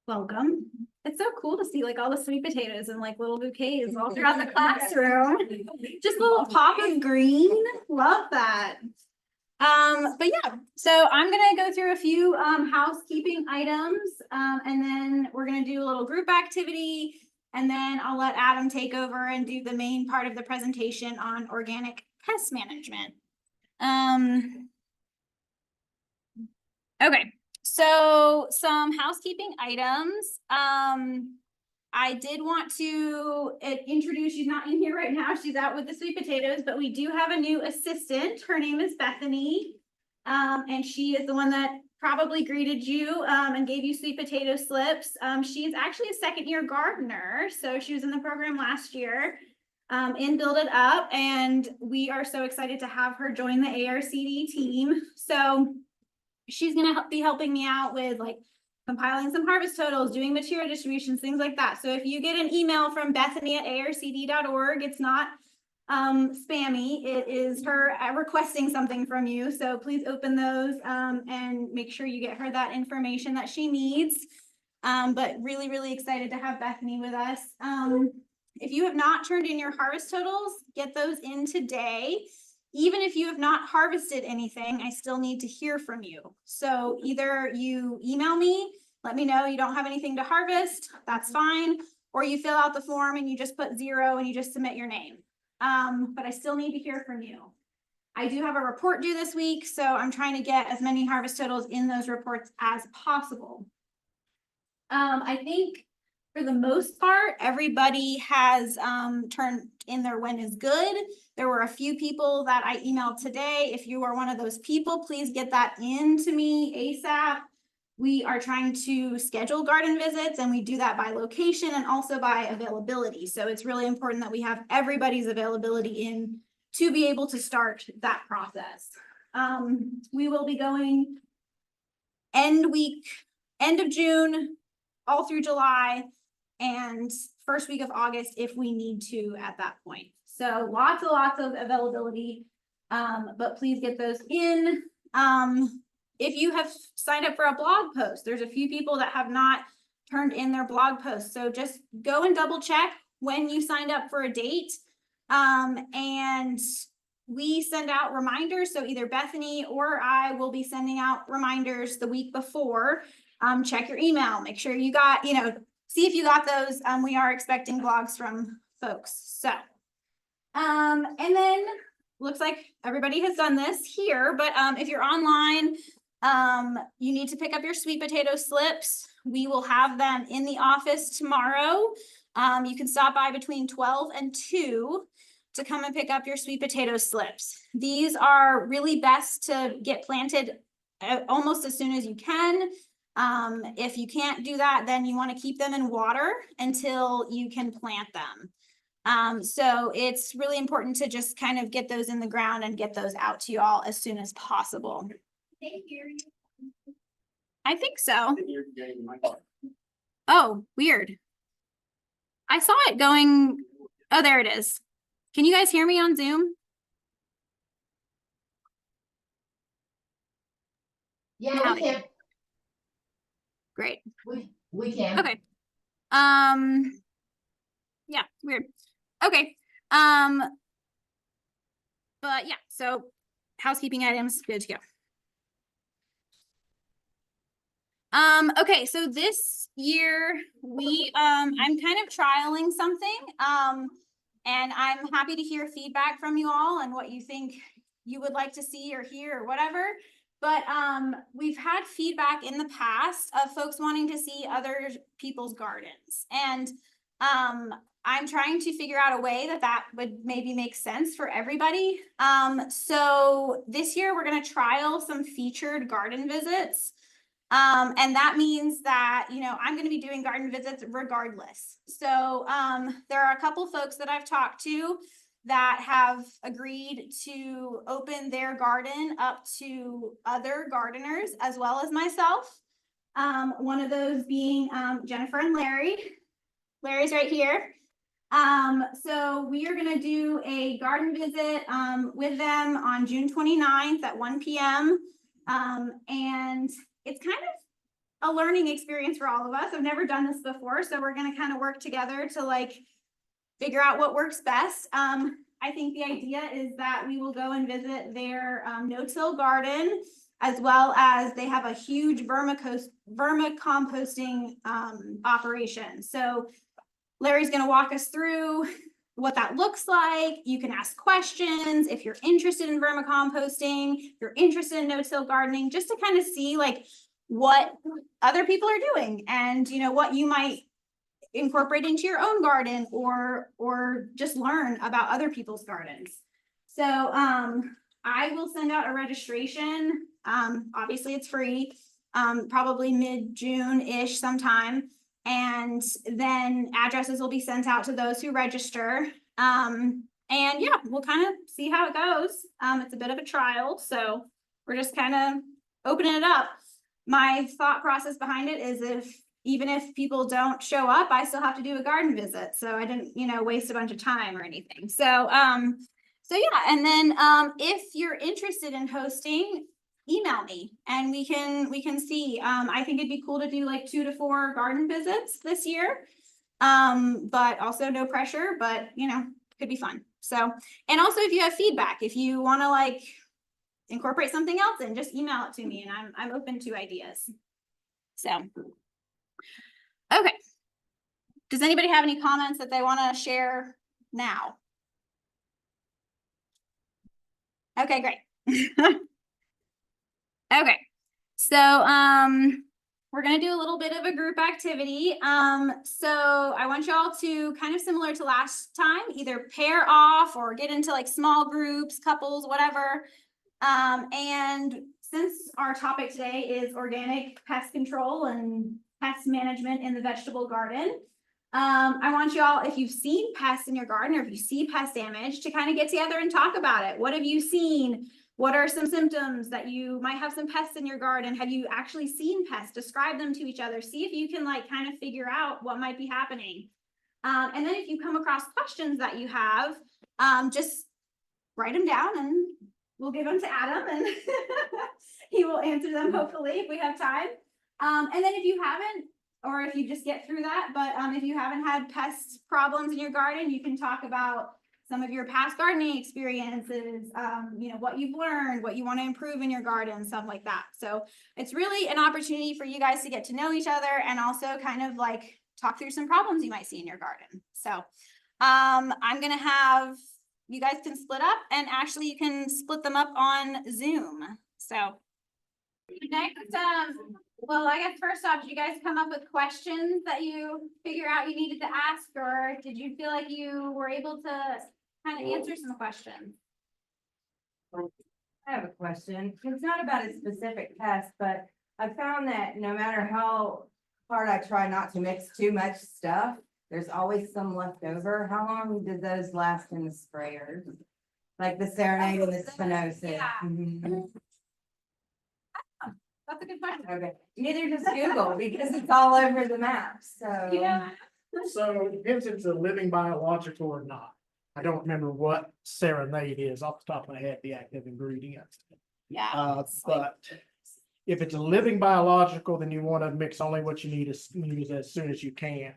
Welcome. It's so cool to see like all the sweet potatoes and like little bouquets all throughout the classroom. Just a little pop of green. Love that. But yeah, so I'm gonna go through a few housekeeping items, and then we're gonna do a little group activity, and then I'll let Adam take over and do the main part of the presentation on organic pest management. Okay, so some housekeeping items. I did want to introduce, she's not in here right now, she's out with the sweet potatoes, but we do have a new assistant. Her name is Bethany. And she is the one that probably greeted you and gave you sweet potato slips. She's actually a second-year gardener, so she was in the program last year in Build It Up, and we are so excited to have her join the ARCD team. So she's gonna be helping me out with like compiling some harvest totals, doing material distributions, things like that. So if you get an email from Bethany@arcd.org, it's not spammy. It is her requesting something from you. So please open those and make sure you get her that information that she needs. But really, really excited to have Bethany with us. If you have not turned in your harvest totals, get those in today. Even if you have not harvested anything, I still need to hear from you. So either you email me, let me know you don't have anything to harvest, that's fine. Or you fill out the form and you just put 0 and you just submit your name. But I still need to hear from you. I do have a report due this week, so I'm trying to get as many harvest totals in those reports as possible. I think for the most part, everybody has turned in their when is good. There were a few people that I emailed today. If you are one of those people, please get that in to me ASAP. We are trying to schedule garden visits, and we do that by location and also by availability. So it's really important that we have everybody's availability in to be able to start that process. We will be going end of June, all through July, and first week of August if we need to at that point. So lots of availability, but please get those in. If you have signed up for a blog post, there's a few people that have not turned in their blog posts. So just go and double check when you signed up for a date. And we send out reminders. So either Bethany or I will be sending out reminders the week before. Check your email, make sure you got, see if you got those. We are expecting blogs from folks. So, and then looks like everybody has done this here, but if you're online, you need to pick up your sweet potato slips. We will have them in the office tomorrow. You can stop by between 12 and 2 to come and pick up your sweet potato slips. These are really best to get planted almost as soon as you can. If you can't do that, then you want to keep them in water until you can plant them. So it's really important to just kind of get those in the ground and get those out to you all as soon as possible. I think so. Oh, weird. I saw it going. Oh, there it is. Can you guys hear me on Zoom? Yeah, we can. Great. We can. Okay. Yeah, weird. Okay. But yeah, so housekeeping items, good to go. Okay, so this year I'm kind of trialing something. And I'm happy to hear feedback from you all and what you think you would like to see or hear or whatever. But we've had feedback in the past of folks wanting to see other people's gardens. And I'm trying to figure out a way that would maybe make sense for everybody. So this year we're going to trial some featured garden visits. And that means that, I'm going to be doing garden visits regardless. So there are a couple folks that I've talked to that have agreed to open their garden up to other gardeners as well as myself. One of those being Jennifer and Larry. Larry's right here. So we are going to do a garden visit with them on June 29th at 1 p.m. And it's kind of a learning experience for all of us. I've never done this before, so we're gonna kind of work together to like figure out what works best. I think the idea is that we will go and visit their no-till garden, as well as they have a huge vermicomposting operation. So Larry's gonna walk us through what that looks like. You can ask questions if you're interested in vermicomposting, if you're interested in no-till gardening, just to kind of see like what other people are doing and what you might incorporate into your own garden or just learn about other people's gardens. So I will send out a registration. Obviously it's free, probably mid-June-ish sometime. And then addresses will be sent out to those who register. And yeah, we'll kind of see how it goes. It's a bit of a trial, so we're just kind of opening it up. My thought process behind it is even if people don't show up, I still have to do a garden visit. So I didn't, waste a bunch of time or anything. So yeah, and then if you're interested in hosting, email me and we can see. I think it'd be cool to do like 2 to 4 garden visits this year. But also no pressure, but could be fun. So, and also if you have feedback, if you want to like incorporate something else in, just email it to me and I'm open to ideas. So, okay. Does anybody have any comments that they want to share now? Okay, great. Okay, so we're gonna do a little bit of a group activity. So I want y'all to kind of similar to last time, either pair off or get into like small groups, couples, whatever. And since our topic today is organic pest control and pest management in the vegetable garden, I want y'all, if you've seen pests in your garden or if you see pest damage, to kind of get together and talk about it. What have you seen? What are some symptoms that you might have some pests in your garden? Have you actually seen pests? Describe them to each other. See if you can like kind of figure out what might be happening. And then if you come across questions that you have, just write them down and we'll give them to Adam and he will answer them hopefully if we have time. And then if you haven't, or if you just get through that, but if you haven't had pest problems in your garden, you can talk about some of your past gardening experiences, what you've learned, what you want to improve in your garden, stuff like that. So it's really an opportunity for you guys to get to know each other and also kind of like talk through some problems you might see in your garden. So I'm going to have, you guys can split up and Ashley, you can split them up on Zoom. So next, well, I guess first off, did you guys come up with questions that you figure out you needed to ask, or did you feel like you were able to kind of answer some questions? I have a question. It's not about a specific pest, but I found that no matter how hard I try not to mix too much stuff, there's always some left over. How long did those last in the sprayers? Like the Serenade and the Spinoza? Yeah. Mhm. That's a good question. Okay, neither does Google because it's all over the map, so. So it depends if it's a living biological or not. I don't remember what Serenade is off the top of my head, the active ingredient. Yeah. But if it's a living biological, then you want to mix only what you need to use as soon as you can.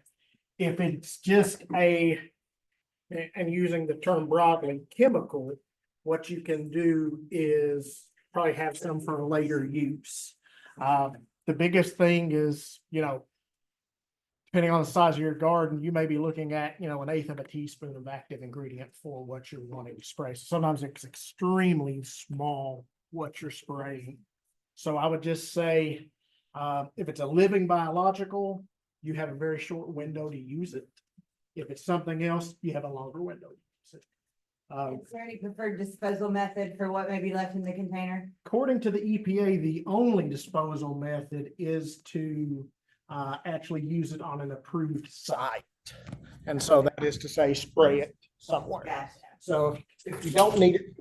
If it's just and using the term broadly, chemical, what you can do is probably have some for later use. The biggest thing is, depending on the size of your garden, you may be looking at, 1/8 of a teaspoon of active ingredient for what you're wanting to spray. So sometimes it's extremely small what you're spraying. So I would just say, if it's a living biological, you have a very short window to use it. If it's something else, you have a longer window to use it. Is there any preferred disposal method for what may be left in the container? According to the EPA, the only disposal method is to actually use it on an approved site. And so that is to say, spray it somewhere. Gotcha. So if you don't need it,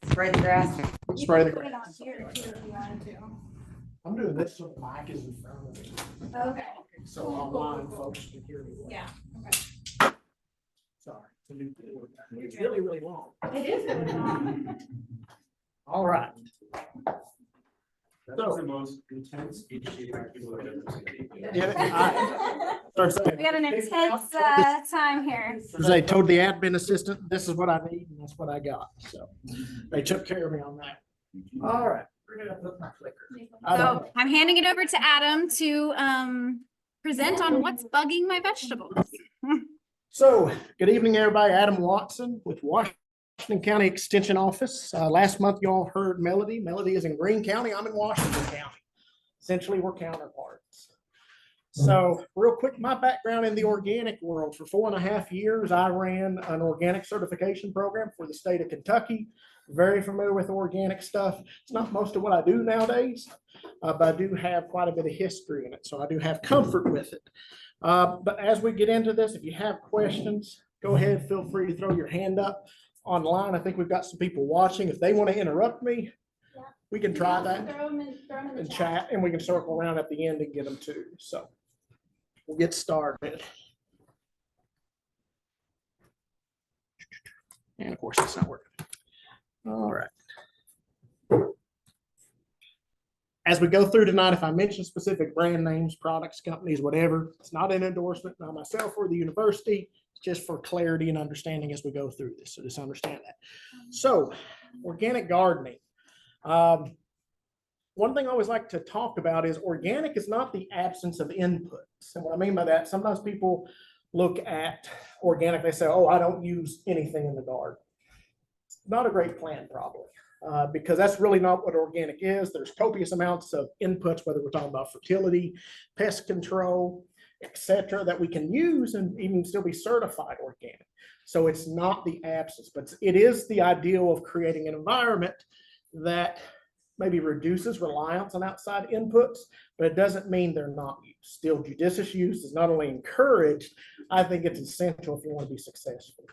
Spray the grass. spray the Put it grass. on here too if you wanted to. I'm doing this so the mic is in front of me. Okay. So online folks can hear me. Yeah. Sorry. It's really, really long. It is really long. All right. That was the most intense speech sheet I've ever seen. We got an intense time here. They told the admin assistant, this is what I need, and that's what I got, so they took care of me on that. All right. Where did I put my clicker? I don't So know. I'm handing it over to Adam to present on what's bugging my vegetables. So, good evening, everybody. Adam Watson with Washington County Extension Office. Last month, you all heard Melody. Melody is in Greene County. I'm in Washington County. Essentially, we're counterparts. So, real quick, my background in the organic world. For 4.5 years, I ran an organic certification program for the state of Kentucky. Very familiar with organic stuff. It's not most of what I do nowadays, but I do have quite a bit of history in it. So, I do have comfort with it. But as we get into this, if you have questions, go ahead, feel free to throw your hand up online. I think we've got some people watching. If they want to interrupt me, we can try that and chat, and we can circle around at the end and get them too. So we'll get started. And of course, it's not working. All right. As we go through tonight, if I mention specific brand names, products, companies, whatever, it's not an endorsement by myself or the university. It's just for clarity and understanding as we go through this. So just understand that. So organic gardening. One thing I always like to talk about is organic is not the absence of inputs. And what I mean by that, sometimes people look at organic, they say, oh, I don't use anything in the garden. It's not a great plan, probably. Because that's really not what organic is. There's copious amounts of inputs, whether we're talking about fertility, pest control, etc., that we can use and even still be certified organic. So it's not the absence, but it is the ideal of creating an environment that maybe reduces reliance on outside inputs, but it doesn't mean they're not used. Still, judicious use is not only encouraged, I think it's essential if you want to be successful.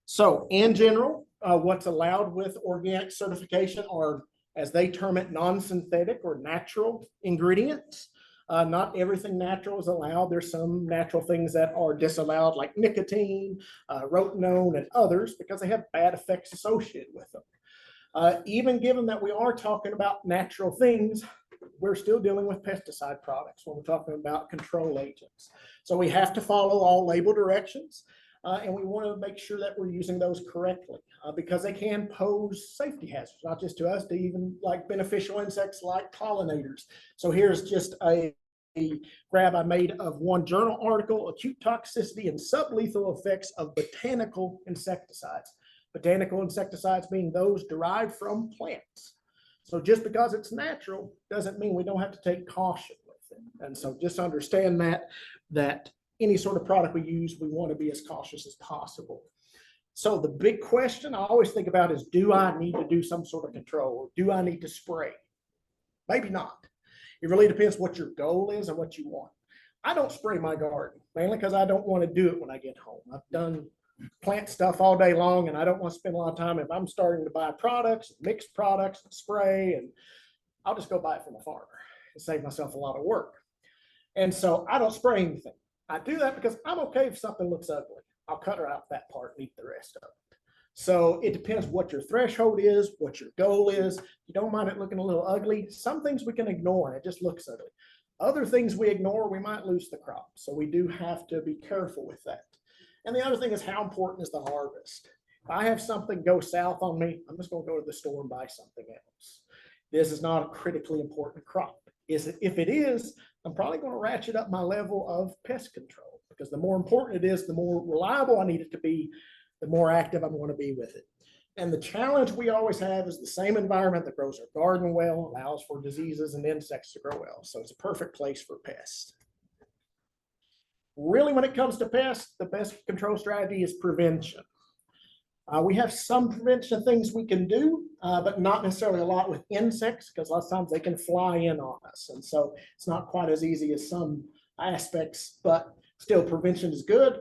So in general, what's allowed with organic certification are, as they term it, non-synthetic or natural ingredients. Not everything natural is allowed. There's some natural things that are disallowed, like nicotine, rotenone, and others, because they have bad effects associated with them. Even given that we are talking about natural things, we're still dealing with pesticide products when we're talking about control agents. So we have to follow all label directions. And we want to make sure that we're using those correctly because they can pose safety hazards, not just to us, to even like beneficial insects like pollinators. So here's just a grab I made of one journal article, acute toxicity and sublethal effects of botanical insecticides. Botanical insecticides being those derived from plants. So just because it's natural doesn't mean we don't have to take caution with it. And so just understand that any sort of product we use, we want to be as cautious as possible. So the big question I always think about is, do I need to do some sort of control? Or do I need to spray? Maybe not. It really depends what your goal is and what you want. I don't spray my garden, mainly because I don't want to do it when I get home. I've done plant stuff all day long, and I don't want to spend a lot of time. If I'm starting to buy products, mixed products, spray, and I'll just go buy it from a farmer and save myself a lot of work. And so I don't spray anything. I do that because I'm okay if something looks ugly. I'll cut her out that part and eat the rest of it. So it depends what your threshold is, what your goal is. You don't mind it looking a little ugly. Some things we can ignore and it just looks ugly. Other things we ignore, we might lose the crop. So we do have to be careful with that. And the other thing is, how important is the harvest? If I have something go south on me, I'm just going to go to the store and buy something else. This is not a critically important crop. If it is, I'm probably going to ratchet up my level of pest control, because the more important it is, the more reliable I need it to be, the more active I'm going to be with it. And the challenge we always have is the same environment that grows our garden well, allows for diseases and insects to grow well. So it's a perfect place for pests. Really, when it comes to pests, the best control strategy is prevention. We have some prevention things we can do, but not necessarily a lot with insects, because a lot of times they can fly in on us. And so it's not quite as easy as some aspects, but still prevention is good.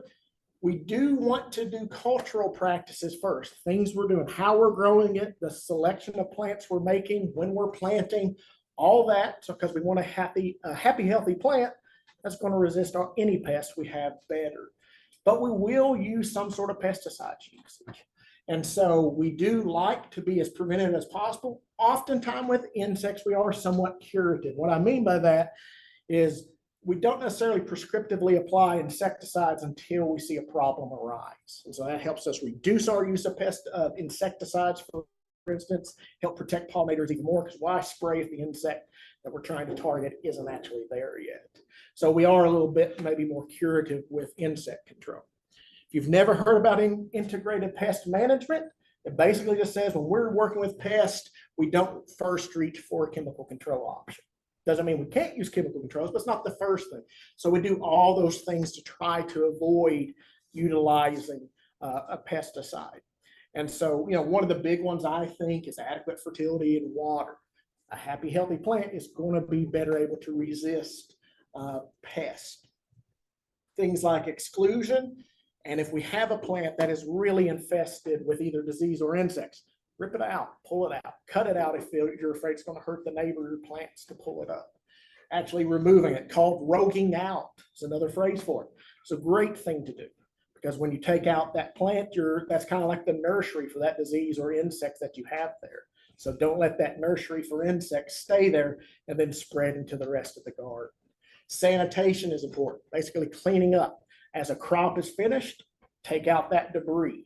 We do want to do cultural practices first, things we're doing, how we're growing it, the selection of plants we're making, when we're planting, all that. So because we want a happy, healthy plant that's going to resist any pests we have better. But we will use some sort of pesticide usage. And so we do like to be as preventive as possible. Oftentimes with insects, we are somewhat curative. What I mean by that is we don't necessarily prescriptively apply insecticides until we see a problem arise. And so that helps us reduce our use of insecticides, for instance, help protect pollinators even more, because why spray if the insect that we're trying to target isn't actually there yet? So we are a little bit maybe more curative with insect control. If you've never heard about integrated pest management, it basically just says when we're working with pests, we don't first reach for a chemical control option. Doesn't mean we can't use chemical controls, but it's not the first thing. So we do all those things to try to avoid utilizing a pesticide. And so, one of the big ones I think is adequate fertility and water. A happy, healthy plant is going to be better able to resist pests. Things like exclusion. And if we have a plant that is really infested with either disease or insects, rip it out, pull it out, cut it out if you're afraid it's going to hurt the neighbor plants to pull it up. Actually removing it, called roguing out, is another phrase for it. It's a great thing to do, because when you take out that plant, that's kind of like the nursery for that disease or insects that you have there. So don't let that nursery for insects stay there and then spread into the rest of the garden. Sanitation is important, basically cleaning up. As a crop is finished, take out that debris.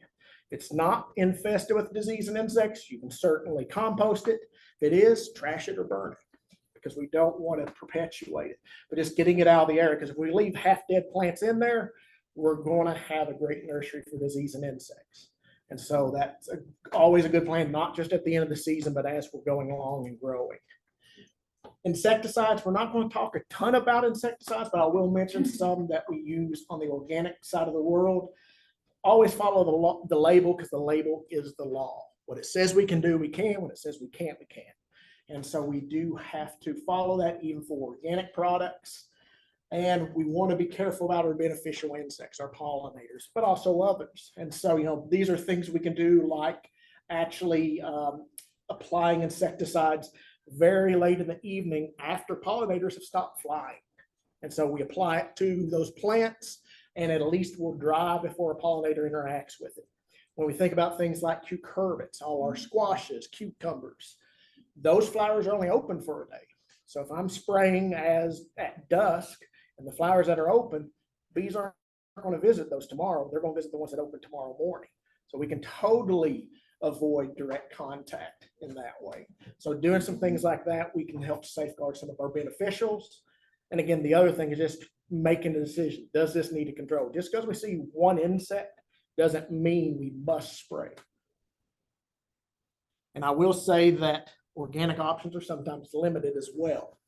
If it's not infested with disease and insects, you can certainly compost it. If it is, trash it or burn it, because we don't want to perpetuate it. But just getting it out of the area, because if we leave half-dead plants in there, we're going to have a great nursery for disease and insects. And so that's always a good plan, not just at the end of the season, but as we're going along and growing. Insecticides, we're not going to talk a ton about insecticides, but I will mention some that we use on the organic side of the world. Always follow the label, because the label is the law. What it says we can do, we can. What it says we can't, we can't. And so we do have to follow that even for organic products. And we want to be careful about our beneficial insects, our pollinators, but also others. And so, these are things we can do, like actually applying insecticides very late in the evening after pollinators have stopped flying. And so we apply it to those plants, and at least will dry before a pollinator interacts with it. When we think about things like cucurbits, all our squashes, cucumbers, those flowers are only open for a day. So if I'm spraying at dusk and the flowers that are open, bees aren't going to visit those tomorrow. They're going to visit the ones that open tomorrow morning. So we can totally avoid direct contact in that way. So doing some things like that, we can help safeguard some of our beneficials. And again, the other thing is just making a decision. Does this need to control? Just because we see one insect doesn't mean we must spray. And I will say that organic options are sometimes limited as well.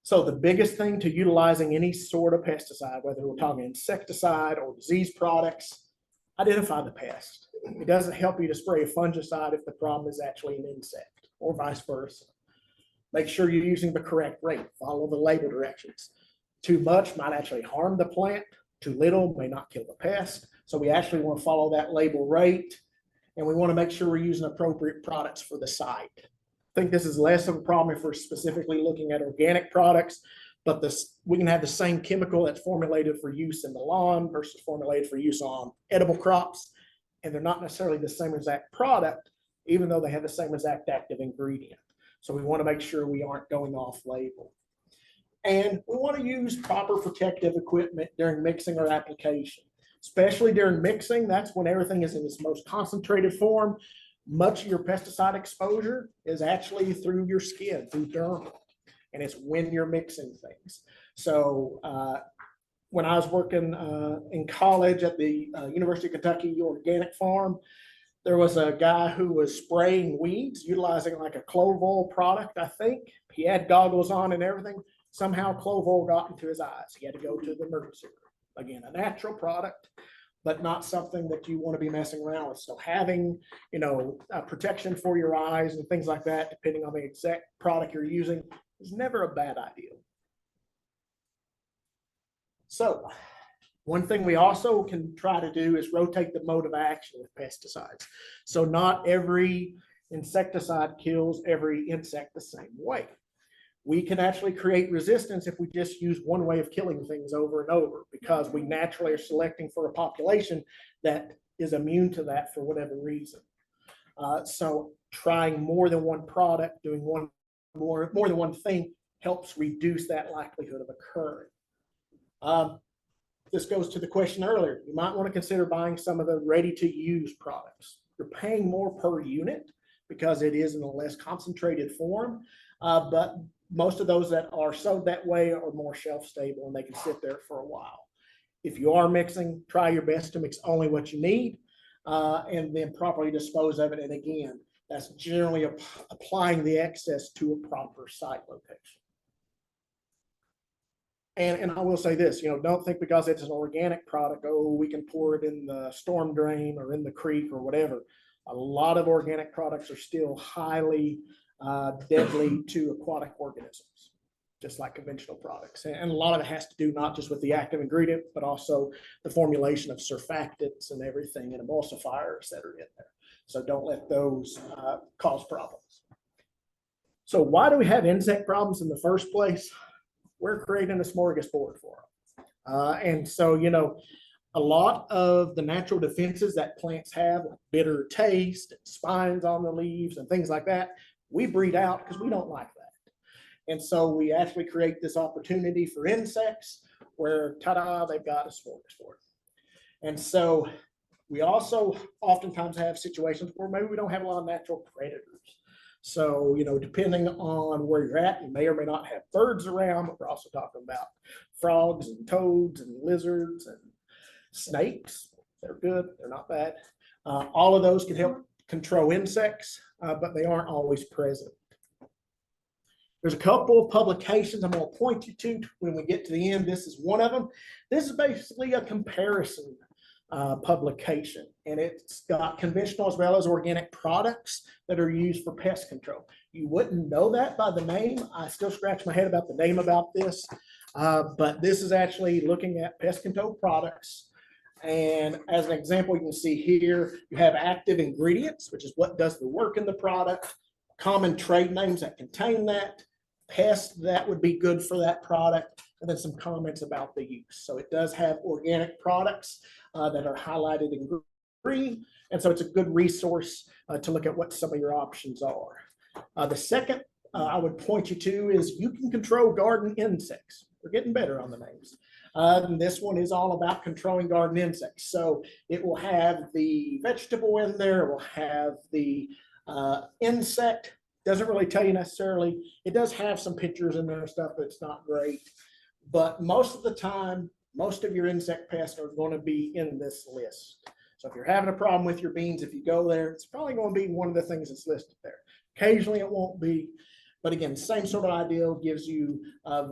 So the biggest thing to utilizing any sort of pesticide, whether we're talking insecticide or disease products, identify the pest. It doesn't help you to spray a fungicide if the problem is actually an insect, or vice versa. Make sure you're using the correct rate. Follow the label directions. Too much might actually harm the plant. Too little may not kill the pest. So we actually want to follow that label rate, and we want to make sure we're using appropriate products for the site. I think this is less of a problem if we're specifically looking at organic products, but we can have the same chemical that's formulated for use in the lawn versus formulated for use on edible crops, and they're not necessarily the same exact product, even though they have the same exact active ingredient. So we want to make sure we aren't going off label. And we want to use proper protective equipment during mixing or application, especially during mixing. That's when everything is in its most concentrated form. Much of your pesticide exposure is actually through your skin, through dermal, and it's when you're mixing things. So when I was working in college at the University of Kentucky Organic Farm, there was a guy who was spraying weeds utilizing like a clove oil product, I think. He had goggles on and everything. Somehow clove oil got into his eyes. He had to go to the emergency room. Again, a natural product, but not something that you want to be messing around with. So having, protection for your eyes and things like that, depending on the exact product you're using, is never a bad idea. So one thing we also can try to do is rotate the mode of action with pesticides. So not every insecticide kills every insect the same way. We can actually create resistance if we just use one way of killing things over and over, because we naturally are selecting for a population that is immune to that for whatever reason. So trying more than one product, doing more than one thing helps reduce that likelihood of occurring. This goes to the question earlier. You might want to consider buying some of the ready-to-use products. You're paying more per unit because it is in a less concentrated form, but most of those that are sold that way are more shelf stable and they can sit there for a while. If you are mixing, try your best to mix only what you need, and then properly dispose of it. And again, that's generally applying the excess to a proper site location. And I will say this, don't think because it's an organic product, oh, we can pour it in the storm drain or in the creek or whatever. A lot of organic products are still highly deadly to aquatic organisms, just like conventional products. And a lot of it has to do not just with the active ingredient, but also the formulation of surfactants and everything and emulsifiers that are in there. So don't let those cause problems. So why do we have insect problems in the first place? We're creating a smorgasbord for them. And so, a lot of the natural defenses that plants have, like bitter taste, spines on the leaves and things like that, we breed out because we don't like that. And so we actually create this opportunity for insects where, ta-da, they've got a smorgasbord. And so we also oftentimes have situations where maybe we don't have a lot of natural predators. So, depending on where you're at, you may or may not have birds around, but we're also talking about frogs and toads and lizards and snakes. They're good, they're not bad. All of those can help control insects, but they aren't always present. There's a couple of publications I'm going to point you to when we get to the end. This is one of them. This is basically a comparison publication, and it's got conventional as well as organic products that are used for pest control. You wouldn't know that by the name. I still scratch my head about the name about this, but this is actually looking at pest control products. And as an example, you can see here, you have active ingredients, which is what does the work in the product, common trade names that contain that, pests that would be good for that product, and then some comments about the use. So it does have organic products that are highlighted in green. And so it's a good resource to look at what some of your options are. The second I would point you to is you can control garden insects. We're getting better on the names. And this one is all about controlling garden insects. So it will have the vegetable in there, it will have the insect. Doesn't really tell you necessarily. It does have some pictures in there and stuff, but it's not great. But most of the time, most of your insect pests are going to be in this list. So if you're having a problem with your beans, if you go there, it's probably going to be one of the things that's listed there. Occasionally it won't be, but again, same sort of idea. Gives you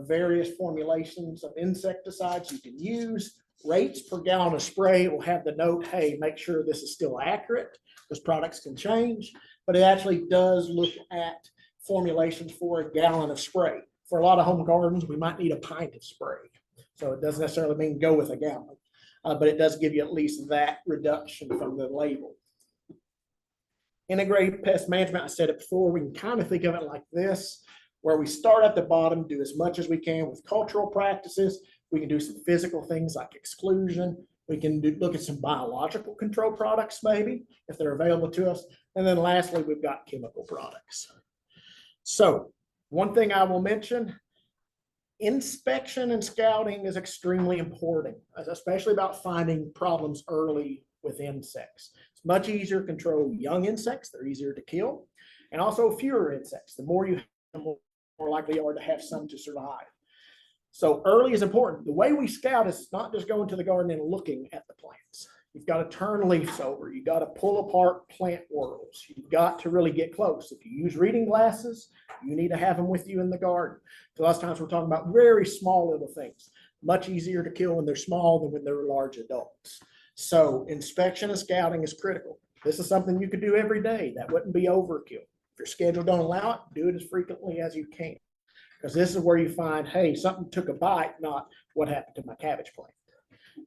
various formulations of insecticides you can use, rates per gallon of spray. It will have the note, hey, make sure this is still accurate because products can change, but it actually does look at formulations for a gallon of spray. For a lot of home gardens, we might need a pint of spray. So it doesn't necessarily mean go with a gallon, but it does give you at least that reduction from the label. Integrated pest management, I said it before, we can kind of think of it like this, where we start at the bottom, do as much as we can with cultural practices. We can do some physical things like exclusion. We can look at some biological control products maybe, if they're available to us. And then lastly, we've got chemical products. So one thing I will mention, inspection and scouting is extremely important, especially about finding problems early with insects. It's much easier to control young insects. They're easier to kill. And also fewer insects. The more you have, the more likely you are to have some to survive. So early is important. The way we scout is not just going to the garden and looking at the plants. You've got to turn leaves over. You've got to pull apart plant whorls. You've got to really get close. If you use reading glasses, you need to have them with you in the garden. So a lot of times we're talking about very small little things. Much easier to kill when they're small than when they're large adults. So inspection and scouting is critical. This is something you could do every day. That wouldn't be overkill. If your schedule don't allow it, do it as frequently as you can. Because this is where you find, hey, something took a bite, not what happened to my cabbage plant.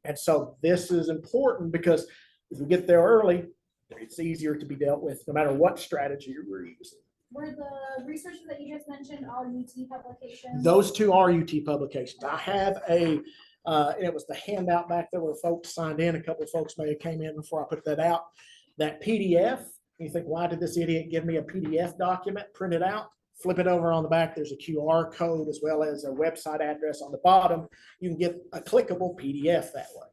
And so this is important because if we get there early, it's easier to be dealt with no matter what strategy we're using. Were the researchers that you just mentioned all UT publications? Those two are UT publications. I have a And it was the handout back there where folks signed in. A couple of folks may have came in before I put that out. That PDF, you think, why did this idiot give me a PDF document printed out? Flip it over on the back. There's a QR code as well as a website address on the bottom. You can get a clickable PDF that way.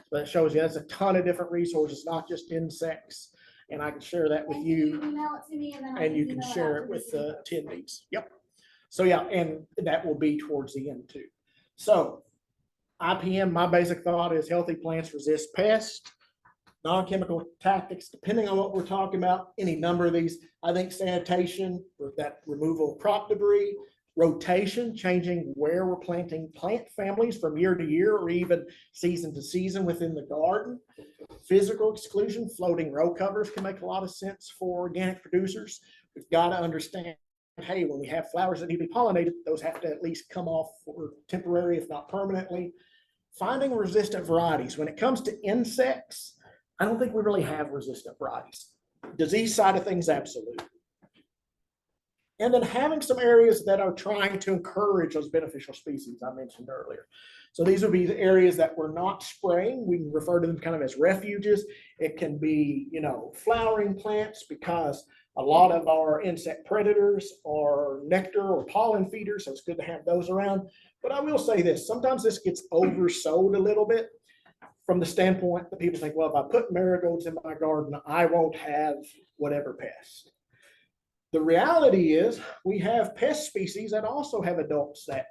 But it shows you there's a ton of different resources, not just insects. And I can share that with you. Email it to me and then I And you email can it share out it to with the the attendees. Yep. So yeah, and that will be towards the end too. So IPM, my basic thought is healthy plants resist pests, non-chemical tactics, depending on what we're talking about, any number of these. I think sanitation, or that removal of crop debris, rotation, changing where we're planting plant families from year to year or even season to season within the garden. Physical exclusion, floating row covers can make a lot of sense for organic producers. We've got to understand, hey, when we have flowers that need to be pollinated, those have to at least come off for temporary, if not permanently. Finding resistant varieties. When it comes to insects, I don't think we really have resistant varieties. Disease side of things, absolutely. And then having some areas that are trying to encourage those beneficial species I mentioned earlier. So these would be the areas that we're not spraying. We can refer to them kind of as refuges. It can be, flowering plants, because a lot of our insect predators are nectar or pollen feeders. So it's good to have those around. But I will say this, sometimes this gets oversold a little bit from the standpoint that people think, well, if I put marigolds in my garden, I won't have whatever pest. The reality is we have pest species that also have adults that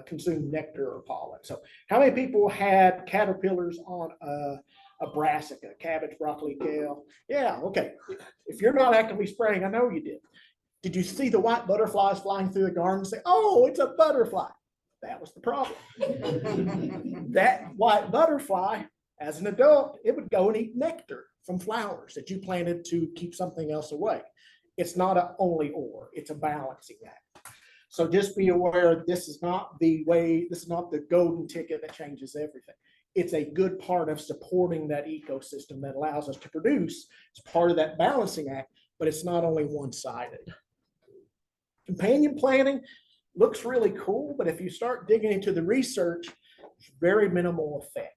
consume nectar or pollen. So how many people had caterpillars on a brassica, cabbage, broccoli, kale? Yeah, okay. If you're not actively spraying, I know you did. Did you see the white butterflies flying through the garden and say, oh, it's a butterfly? That was the problem. That white butterfly, as an adult, it would go and eat nectar from flowers that you planted to keep something else away. It's not an only or, it's a balancing act. So just be aware, this is not the way, this is not the golden ticket that changes everything. It's a good part of supporting that ecosystem that allows us to produce. It's part of that balancing act, but it's not only one-sided. Companion planting looks really cool, but if you start digging into the research, it's very minimal effect.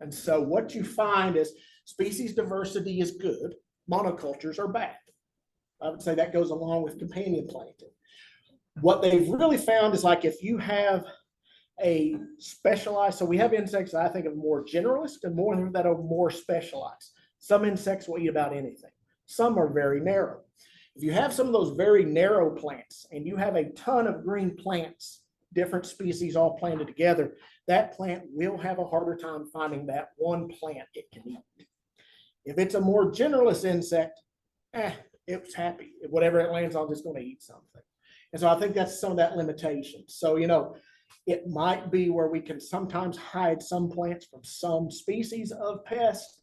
And so what you find is species diversity is good, monocultures are bad. I would say that goes along with companion planting. What they've really found is, like, if you have a specialized, so we have insects that I think of more generalist and more that are more specialized. Some insects will eat about anything. Some are very narrow. If you have some of those very narrow plants and you have a ton of green plants, different species all planted together, that plant will have a harder time finding that one plant it can eat. If it's a more generalist insect, it's happy. Whatever it lands on is going to eat something. And so I think that's some of that limitation. So, it might be where we can sometimes hide some plants from some species of pests,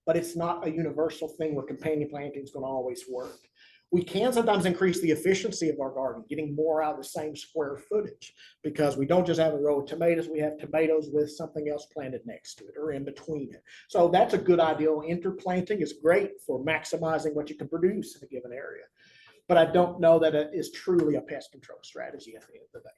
but it's not a universal thing where companion planting is going to always work. We can sometimes increase the efficiency of our garden, getting more out of the same square footage, because we don't just have a row of tomatoes, we have tomatoes with something else planted next to it or in between it. So that's a good idea. Interplanting is great for maximizing what you can produce in a given area. But I don't know that it is truly a pest control strategy at the end of the day.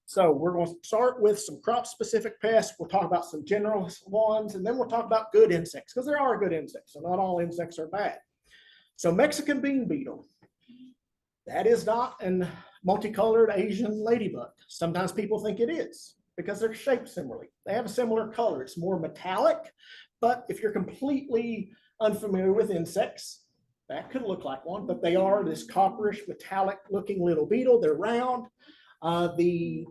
So we're going to start with some crop-specific pests. We'll talk about some general ones, and then we'll talk about good insects, because there are good insects, so not all insects are bad. So Mexican bean beetle, that is not a multicolored Asian ladybug. Sometimes people think it is because they're shaped similarly. They have a similar color. It's more metallic, but if you're completely unfamiliar with insects, that could look like one, but they are this copperish metallic looking little beetle. They're round. The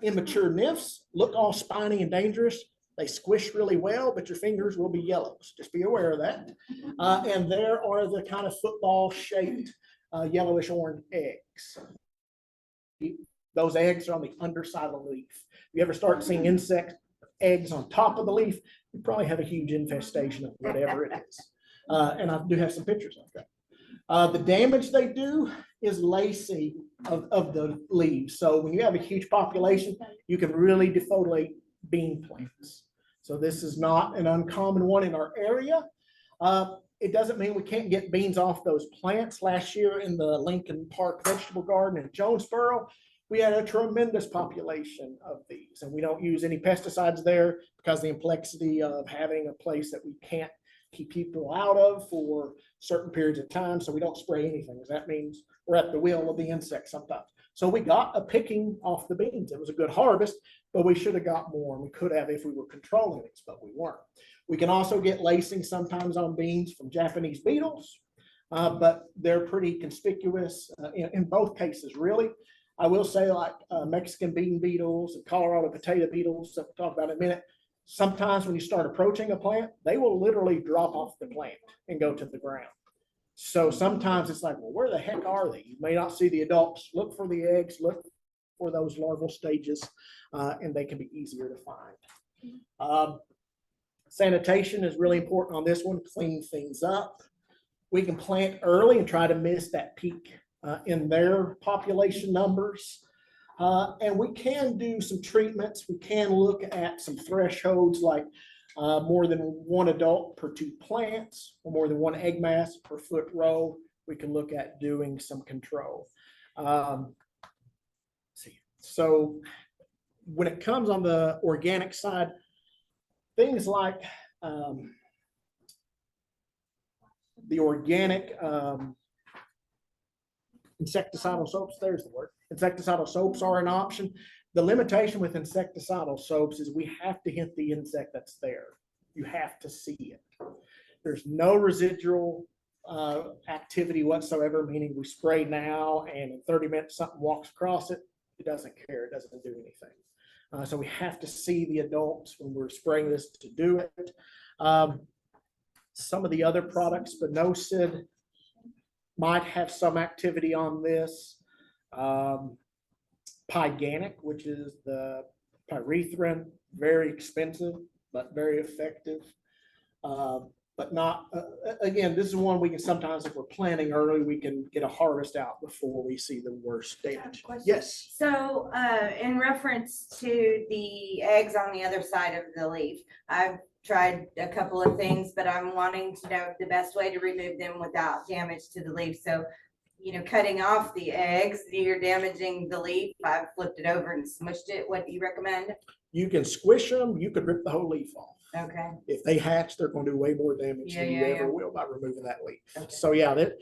immature nymphs look all spiny and dangerous. They squish really well, but your fingers will be yellow. So just be aware of that. And there are the kind of football-shaped yellowish orange eggs. Those eggs are on the underside of the leaf. If you ever start seeing insect eggs on top of the leaf, you probably have a huge infestation of whatever it is. And I do have some pictures of that. The damage they do is lacing of the leaves. So when you have a huge population, you can really defoliate bean plants. So this is not an uncommon one in our area. It doesn't mean we can't get beans off those plants. Last year in the Lincoln Park vegetable garden in Jonesboro, we had a tremendous population of these, and we don't use any pesticides there because the complexity of having a place that we can't keep people out of for certain periods of time, so we don't spray anything. That means we're at the will of the insects sometimes. So we got a picking off the beans. It was a good harvest, but we should have got more, and we could have if we were controlling it, but we weren't. We can also get lacing sometimes on beans from Japanese beetles, but they're pretty conspicuous in both cases, really. I will say, like Mexican bean beetles and Colorado potato beetles that we'll talk about in a minute, sometimes when you start approaching a plant, they will literally drop off the plant and go to the ground. So sometimes it's like, well, where the heck are they? You may not see the adults. Look for the eggs, look for those larval stages, and they can be easier to find. Sanitation is really important on this one, clean things up. We can plant early and try to miss that peak in their population numbers. And we can do some treatments. We can look at some thresholds like more than one adult per 2 plants or more than 1 egg mass per foot row. We can look at doing some control. So when it comes on the organic side, things like the organic insecticidal soaps, there's the word. Insecticidal soaps are an option. The limitation with insecticidal soaps is we have to hit the insect that's there. You have to see it. There's no residual activity whatsoever, meaning we spray now and in 30 minutes something walks across it. It doesn't care. It doesn't do anything. So we have to see the adults when we're spraying this to do it. Some of the other products, spinosad, might have some activity on this. Pyganic, which is the pyrethrin, very expensive, but very effective. But not, again, this is one we can sometimes, if we're planting early, we can get a harvest out before we see the worst damage. Yes. So, in reference to the eggs on the other side of the leaf, I've tried a couple of things, but I'm wanting to know the best way to remove them without damage to the leaf. So, cutting off the eggs, you're damaging the leaf. I've flipped it over and smushed it. What do you recommend? You can squish them. You could rip the whole leaf off. Okay. If they hatch, they're going to do way more damage than you ever will by removing that leaf. Okay. So yeah, that,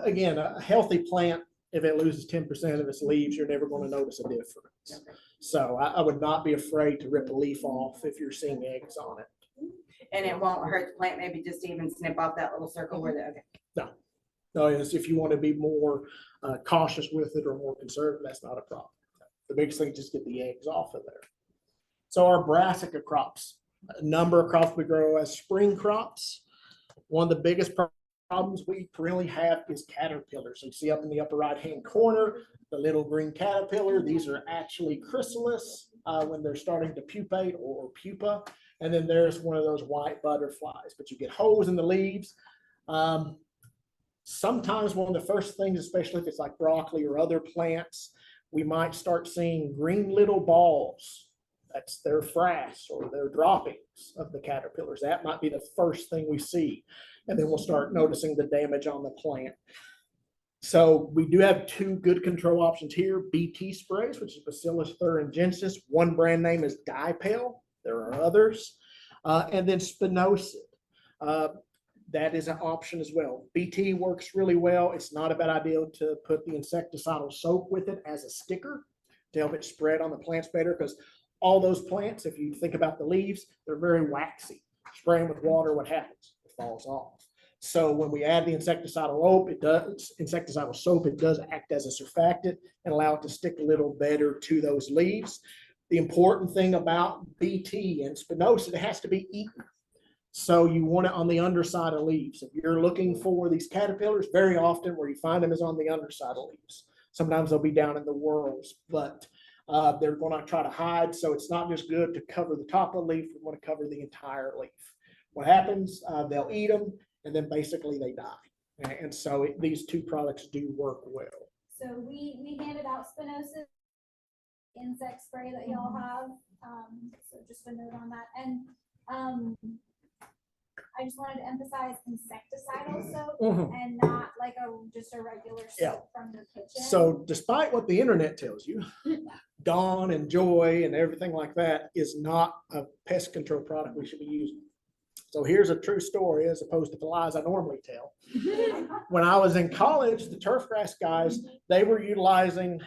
again, a healthy plant, if it loses 10% of its leaves, you're never going to notice a difference. Okay. So I would not be afraid to rip a leaf off if you're seeing eggs on it. And it won't hurt the plant, maybe just to even snip off that little circle where the, okay. No, it's if you want to be more cautious with it or more conservative, that's not a problem. The biggest thing is just get the eggs off of there. So our brassica crops, a number of crops we grow as spring crops. One of the biggest problems we really have is caterpillars. You see up in the upper right-hand corner, the little green caterpillar. These are actually chrysalis when they're starting to pupate or pupa. And then there's one of those white butterflies, but you get holes in the leaves. Sometimes one of the first things, especially if it's like broccoli or other plants, we might start seeing green little balls. That's their frass or their droppings of the caterpillars. That might be the first thing we see. And then we'll start noticing the damage on the plant. So we do have 2 good control options here. BT sprays, which is Bacillus thuringiensis. One brand name is Dipel. There are others. And then spinosad. That is an option as well. BT works really well. It's not a bad idea to put the insecticidal soap with it as a sticker to help it spread on the plants better, because all those plants, if you think about the leaves, they're very waxy. Spraying with water, what happens? It falls off. So when we add the insecticidal soap, it does act as a surfactant and allow it to stick a little better to those leaves. The important thing about BT and spinosad, it has to be eaten. So you want it on the underside of leaves. If you're looking for these caterpillars, very often where you find them is on the underside of leaves. Sometimes they'll be down in the whorls, but they're going to try to hide. So it's not just good to cover the top of the leaf. We want to cover the entire leaf. What happens? They'll eat them, and then basically they die. And so these 2 products do work well. So we handed out spinosad insect spray that y'all have. So just a note on that. And I just wanted to emphasize insecticidal soap Mhm. and not like just a regular Yeah. soap from the kitchen. So despite what the internet tells you, Dawn and Joy and everything like that is not a pest control product we should be using. So here's a true story as opposed to the lies I normally tell. When I was in college, the turfgrass guys, they were utilizing,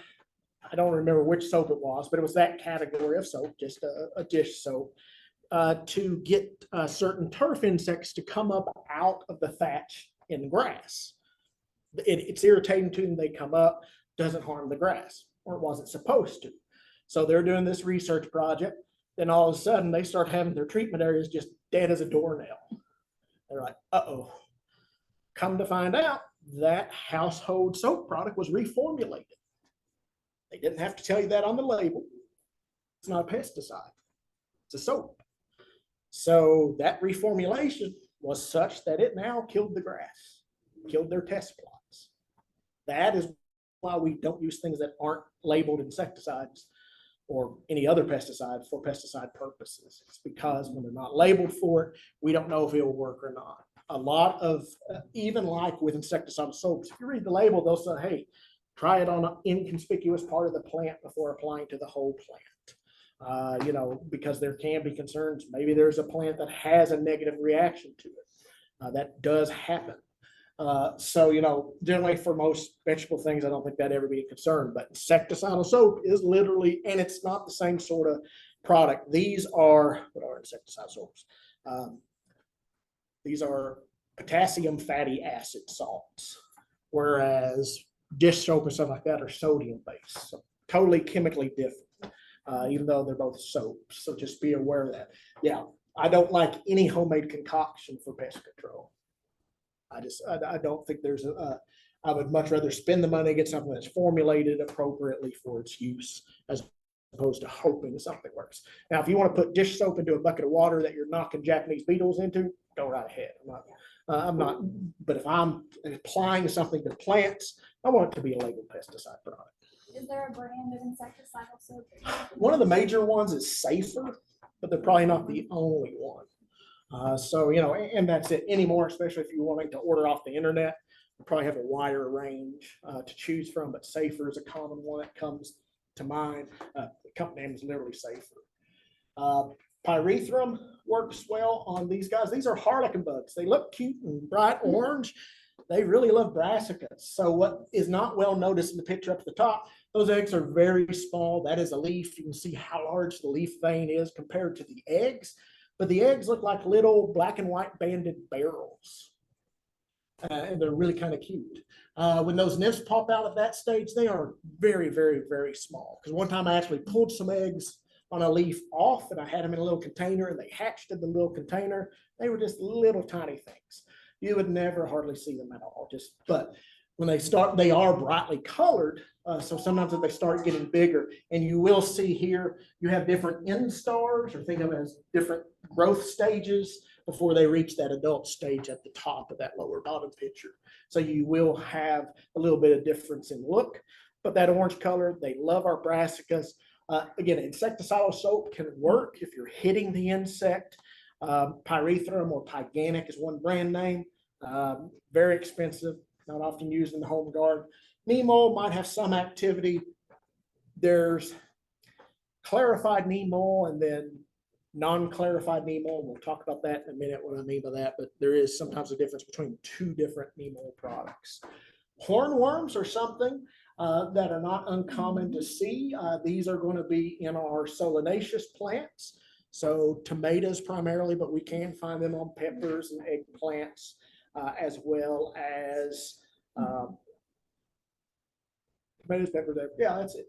I don't remember which soap it was, but it was that category of soap, just a dish soap, to get certain turf insects to come up out of the thatch in the grass. It's irritating to them. They come up, doesn't harm the grass, or it wasn't supposed to. So they're doing this research project. Then all of a sudden they start having their treatment areas just dead as a doornail. They're like, uh-oh. Come to find out, that household soap product was reformulated. They didn't have to tell you that on the label. It's not a pesticide. It's a soap. So that reformulation was such that it now killed the grass, killed their test plots. That is why we don't use things that aren't labeled insecticides or any other pesticide for pesticide purposes. It's because when they're not labeled for it, we don't know if it will work or not. A lot of, even like with insecticidal soaps, if you read the label, they'll say, hey, try it on an inconspicuous part of the plant before applying to the whole plant. Because there can be concerns. Maybe there's a plant that has a negative reaction to it. That does happen. Generally for most vegetable things, I don't think that'd ever be a concern, but insecticidal soap is literally, and it's not the same sort of product. These are, what are insecticidal soaps? These are potassium fatty acid salts, whereas dish soap and stuff like that are sodium based, so totally chemically different, even though they're both soaps. So just be aware of that. Yeah, I don't like any homemade concoction for pest control. I don't think I would much rather spend the money, get something that's formulated appropriately for its use as opposed to hoping something works. Now, if you want to put dish soap into a bucket of water that you're knocking Japanese beetles into, go right ahead. I'm not, but if I'm applying something to plants, I want it to be a labeled pesticide product. Is there a brand of insecticidal soap? One of the major ones is Safer, but they're probably not the only one. And that's it anymore, especially if you're wanting to order off the internet. You probably have a wider range to choose from, but Safer is a common one that comes to mind. The company name is literally Safer. Pyrethrum works well on these guys. These are harlequin bugs. They look cute and bright orange. They really love brassicas. So what is not well noticed in the picture up at the top, those eggs are very small. That is a leaf. You can see how large the leaf vein is compared to the eggs. But the eggs look like little black and white banded barrels. And they're really kind of cute. When those nymphs pop out at that stage, they are very, very, very small. Because one time I actually pulled some eggs on a leaf off and I had them in a little container and they hatched in the little container. They were just little tiny things. You would never hardly see them at all. But when they start, they are brightly colored. So sometimes if they start getting bigger, and you will see here, you have different instars, or think of them as different growth stages before they reach that adult stage at the top of that lower bottom picture. So you will have a little bit of difference in look, but that orange color, they love our brassicas. Again, insecticidal soap can work if you're hitting the insect. Pyrethrum or Pyganic is one brand name. Very expensive, not often used in the home garden. Neem oil might have some activity. There's clarified neem oil and then non-clarified neem oil. We'll talk about that in a minute, what I mean by that, but there is sometimes a difference between two different neem oil products. Hornworms are something that are not uncommon to see. These are going to be in our solanaceous plants. So tomatoes primarily, but we can find them on peppers and eggplants, as well as tomatoes, peppers. Yeah, that's it.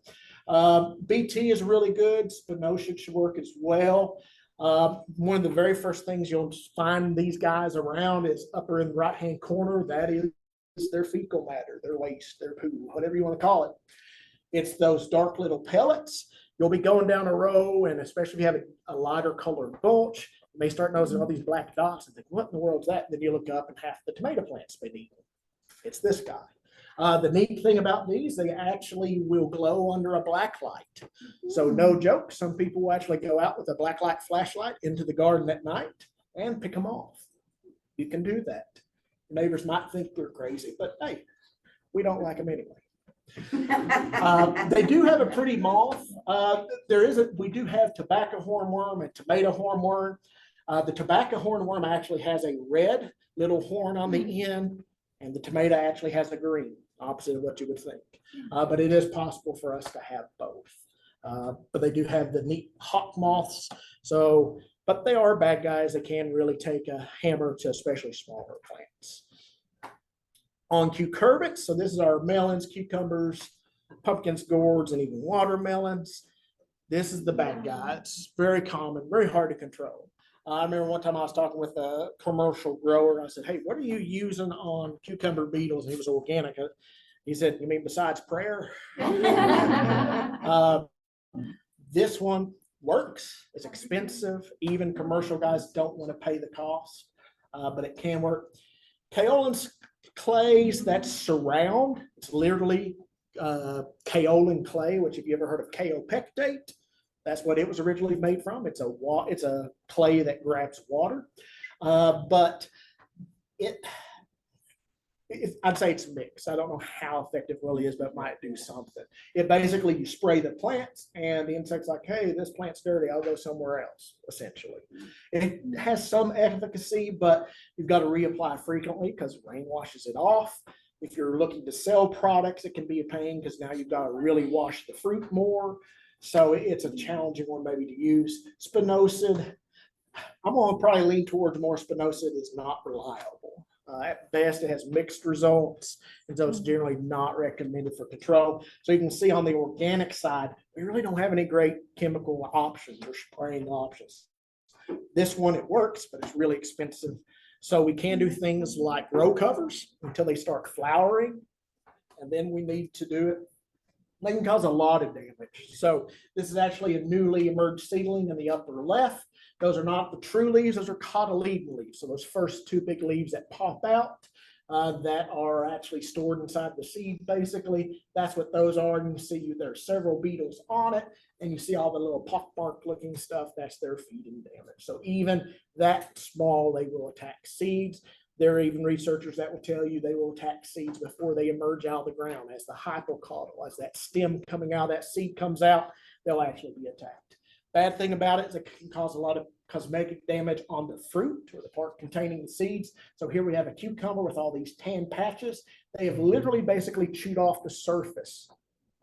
BT is really good. Spinosad should work as well. One of the very first things you'll find these guys around is upper in the right-hand corner. That is their fecal matter, their waste, their poo, whatever you want to call it. It's those dark little pellets. You'll be going down a row, and especially if you have a lighter colored mulch, you may start noticing all these black dots and think, what in the world is that? And then you look up and half the tomato plant's been eaten. It's this guy. The neat thing about these, they actually will glow under a black light. So no joke, some people will actually go out with a black light flashlight into the garden at night and pick them off. you can do that. Neighbors might think they're crazy, but hey, we don't like them anyway. They do have a pretty moth. We do have tobacco hornworm and tomato hornworm. The tobacco hornworm actually has a red little horn on the end, and the tomato actually has a green, opposite of what you would think. But it is possible for us to have both. But they do have the neat hawk moths. So, but they are bad guys. They can really take a hammer to especially smaller plants. On cucurbits, so this is our melons, cucumbers, pumpkins, gourds, and even watermelons. This is the bad guy. It's very common, very hard to control. I remember one time I was talking with a commercial grower. I said, hey, what are you using on cucumber beetles? And he was organic. He said, you mean besides prayer? This one works. It's expensive. Even commercial guys don't want to pay the cost, but it can work. Kaolin clays, that's surround. It's literally kaolin clay, which if you ever heard of kaopectate, that's what it was originally made from. It's a clay that grabs water, but I'd say it's mixed. I don't know how effective it really is, but it might do something. It basically, you spray the plants and the insect's like, hey, this plant's dirty, I'll go somewhere else, essentially. It has some efficacy, but you've got to reapply frequently because rain washes it off. If you're looking to sell products, it can be a pain because now you've got to really wash the fruit more. So it's a challenging one maybe to use. Spinosad, I'm going to probably lean towards more spinosad is not reliable. At best, it has mixed results, and so it's generally not recommended for control. So you can see on the organic side, we really don't have any great chemical options or spraying options. This one, it works, but it's really expensive. So we can do things like row covers until they start flowering, and then we need to do it. They can cause a lot of damage. So this is actually a newly emerged seedling in the upper left. Those are not the true leaves, those are cotyledon leaves. So those first two big leaves that pop out that are actually stored inside the seed, basically, that's what those are. And you see there are several beetles on it, and you see all the little pockmark looking stuff, that's their feeding damage. So even that small, they will attack seeds. There are even researchers that will tell you they will attack seeds before they emerge out of the ground. As the hypocotyl, as that stem coming out, that seed comes out, they'll actually be attacked. Bad thing about it is it can cause a lot of cosmetic damage on the fruit or the part containing the seeds. So here we have a cucumber with all these tan patches. They have literally basically chewed off the surface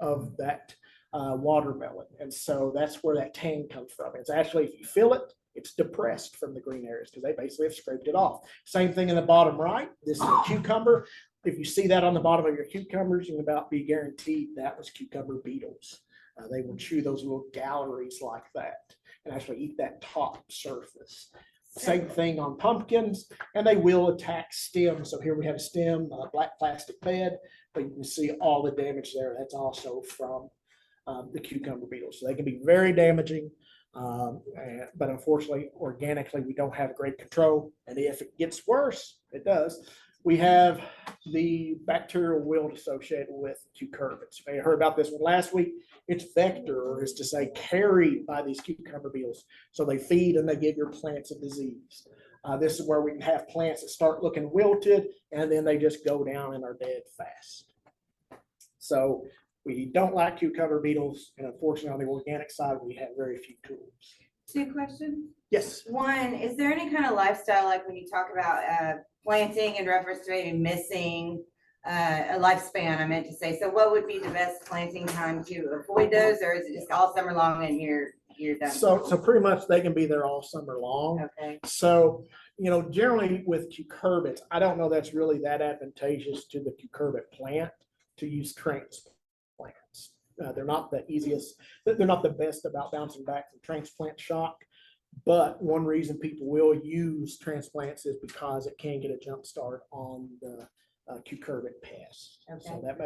of that watermelon. And so that's where that tan comes from. It's actually, if you feel it, it's depressed from the green areas because they basically have scraped it off. Same thing in the bottom right. This is a cucumber. If you see that on the bottom of your cucumbers, you can about be guaranteed that was cucumber beetles. They will chew those little galleries like that and actually eat that top surface. Same thing on pumpkins, and they will attack stems. So here we have a stem, a black plastic bed, but you can see all the damage there. That's also from the cucumber beetles. So they can be very damaging. But unfortunately, organically, we don't have great control. And if it gets worse, it does. We have the bacterial wilt associated with cucurbits. You may have heard about this one last week. It's vector, or is to say carried by these cucumber beetles. So they feed and they give your plants a disease. This is where we can have plants that start looking wilted and then they just go down and are dead fast. So we don't like cucumber beetles, and unfortunately on the organic side, we have very few tools. 2 questions. Yes. One, is there any kind of lifestyle, like when you talk about planting in reference to maybe missing a lifespan, I meant to say. So what would be the best planting time to avoid those, or is it just all summer long and you're done? So pretty much they can be there all summer long. Okay. So, generally with cucurbits, I don't know that's really that advantageous to the cucurbit plant to use transplants. They're not the easiest, they're not the best about bouncing back from transplant shock. But one reason people will use transplants is because it can get a jump start on the cucurbit pests. Okay. So that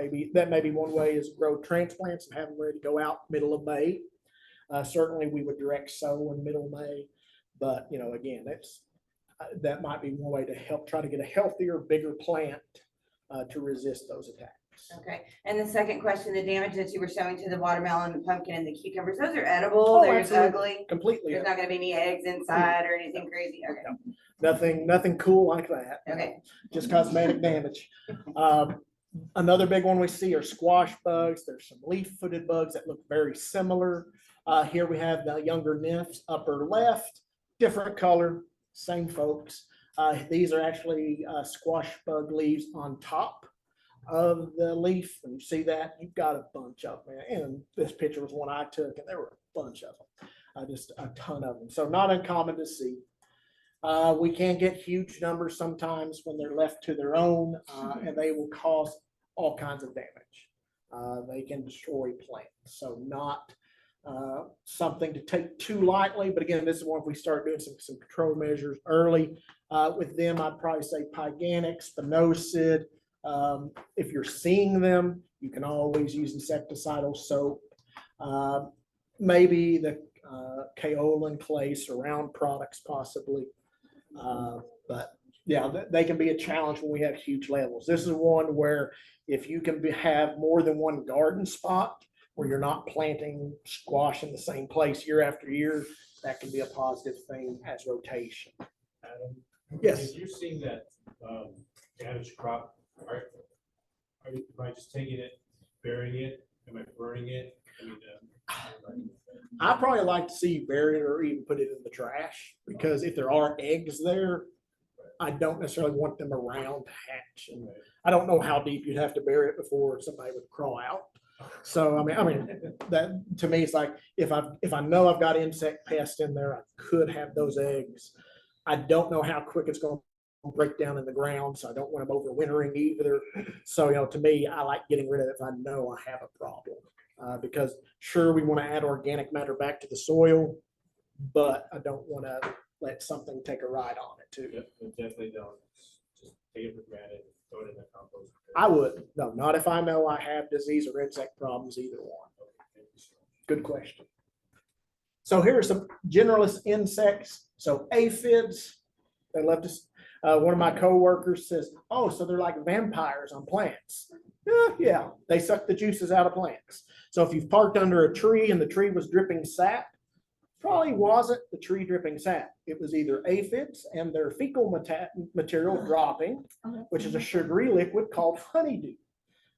may be one way is grow transplants and have them ready to go out middle of May. Certainly we would direct sow in middle of May, but again, that might be one way to help try to get a healthier, bigger plant to resist those attacks. Okay. And the second question, the damage that you were showing to the watermelon, the pumpkin, and the cucumbers, those are edible. They're just ugly. Completely. There's not going to be any eggs inside or anything crazy. Okay. Nothing cool like that. Okay. Just cosmetic damage. Another big one we see are squash bugs. There's some leaf-footed bugs that look very similar. Here we have the younger nymphs, upper left, different color, same folks. These are actually squash bug leaves on top of the leaf. When you see that, you've got a bunch of them. And this picture was one I took, and there were a bunch of them, just a ton of them. So not uncommon to see. We can get huge numbers sometimes when they're left to their own, and they will cause all kinds of damage. They can destroy plants, so not something to take too lightly. But again, this is one if we start doing some control measures early with them. I'd probably say pyganic, spinosad. If you're seeing them, you can always use insecticidal soap. Maybe the kaolin clay surround products possibly. But yeah, they can be a challenge when we have huge levels. This is one where if you can have more than one garden spot where you're not planting squash in the same place year after year, that can be a positive thing as rotation. Adam, Yes. If you're seeing that damaged crop, am I just taking it, burying it? Am I burning it? I mean, I probably like to see you bury it or even put it in the trash, because if there are eggs there, I don't necessarily want them around to hatch. And I don't know how deep you'd have to bury it before somebody would crawl out. So, I mean, that to me, it's like, if I know I've got insect pests in there, I could have those eggs. I don't know how quick it's going to break down in the ground, so I don't want them overwintering either. So, to me, I like getting rid of it if I know I have a problem. Because sure, we want to add organic matter back to the soil, but I don't want to let something take a ride on it too. Yep, definitely don't just take it for granted, throw it in the compost. I would, no, not if I know I have disease or insect problems, either one. Good question. So here are some generalist insects. So aphids, they love to, one of my coworkers says, oh, so they're like vampires on plants. Yeah, they suck the juices out of plants. So if you've parked under a tree and the tree was dripping sap, probably wasn't the tree dripping sap. It was either aphids and their fecal material dropping, which is a sugary liquid called honeydew.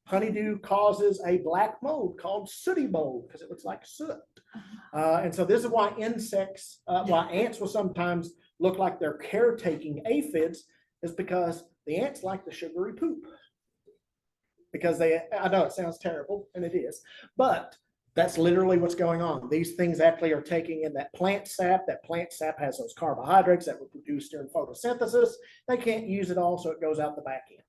Honeydew causes a black mold called sooty mold because it looks like soot. And so this is why why ants will sometimes look like they're caretaking aphids, is because the ants like the sugary poop. Because I know it sounds terrible, and it is, but that's literally what's going on. These things actually are taking in that plant sap. That plant sap has those carbohydrates that were produced during photosynthesis. They can't use it all, so it goes out the back end,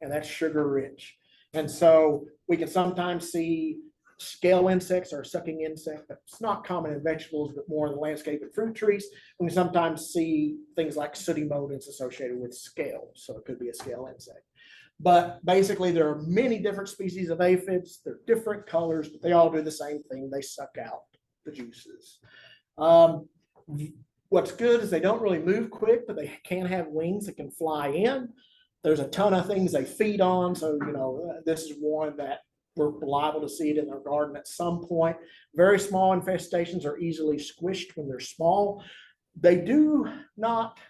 and that's sugar rich. And so we can sometimes see scale insects or sucking insect. That's not common in vegetables, but more in the landscape and fruit trees. We can sometimes see things like sooty mold that's associated with scale, so it could be a scale insect. But basically, there are many different species of aphids. They're different colors, but they all do the same thing. They suck out the juices. What's good is they don't really move quick, but they can have wings that can fly in. There's a ton of things they feed on. So, this is one that we're liable to see it in our garden at some point. Very small infestations are easily squished when they're small. They do not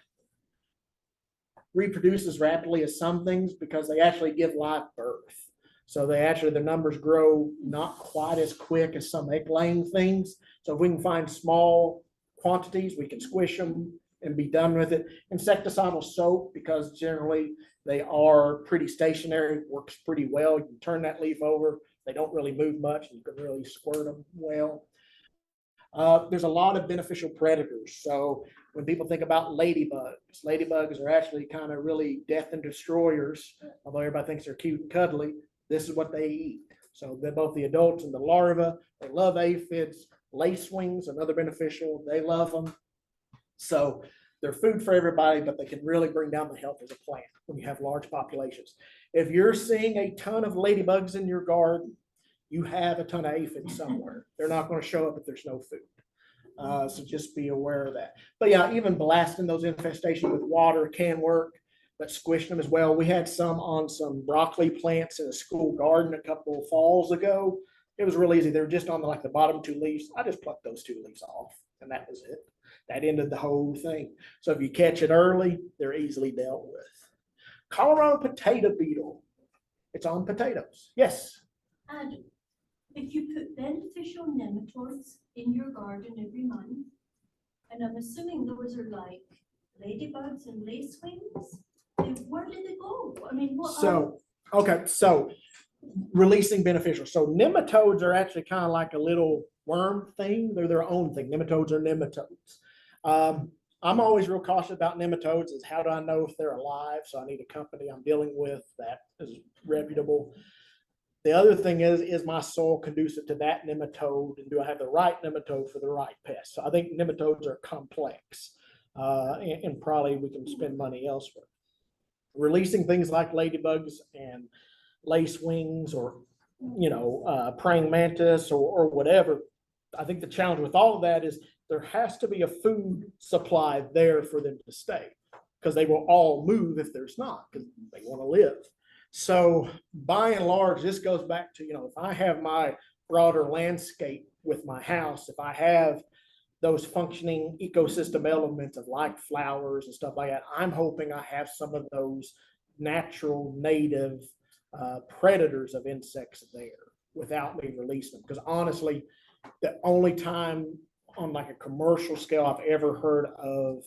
reproduce as rapidly as some things because they actually give live birth. So the numbers grow not quite as quick as some egg-laying things. So if we can find small quantities, we can squish them and be done with it. Insecticidal soap, because generally they are pretty stationary, works pretty well. You can turn that leaf over. They don't really move much. You can really squirt them well. There's a lot of beneficial predators. So when people think about ladybugs are actually kind of really death and destroyers. Although everybody thinks they're cute and cuddly, this is what they eat. So they're both the adults and the larvae. They love aphids. Lacewings, another beneficial, they love them. So they're food for everybody, but they can really bring down the health of the plant when you have large populations. If you're seeing a ton of ladybugs in your garden, you have a ton of aphids somewhere. They're not going to show up if there's no food. So just be aware of that. But yeah, even blasting those infestations with water can work, but squishing them as well. We had some on some broccoli plants in a school garden a couple of falls ago. It was real easy. They were just on like the bottom two leaves. I just plucked those two leaves off and that was it. That ended the whole thing. So if you catch it early, they're easily dealt with. Colorado potato beetle. It's on potatoes. Yes. And if you put beneficial nematodes in your garden every month, and I'm assuming those are like ladybugs and lacewings, then where do they go? I mean, what are? So, okay, so releasing beneficial. So nematodes are actually kind of like a little worm thing. They're their own thing. Nematodes are nematodes. I'm always real cautious about nematodes is how do I know if they're alive? So I need a company I'm dealing with that is reputable. The other thing is my soil conducive to that nematode? And do I have the right nematode for the right pest? So I think nematodes are complex and probably we can spend money elsewhere. Releasing things like ladybugs and lacewings or, praying mantis or whatever. I think the challenge with all of that is there has to be a food supply there for them to stay because they will all move if there's not because they want to live. So by and large, this goes back to, if I have my broader landscape with my house, if I have those functioning ecosystem elements of like flowers and stuff like that, I'm hoping I have some of those natural native predators of insects there without me releasing them. Because honestly, the only time on like a commercial scale I've ever heard of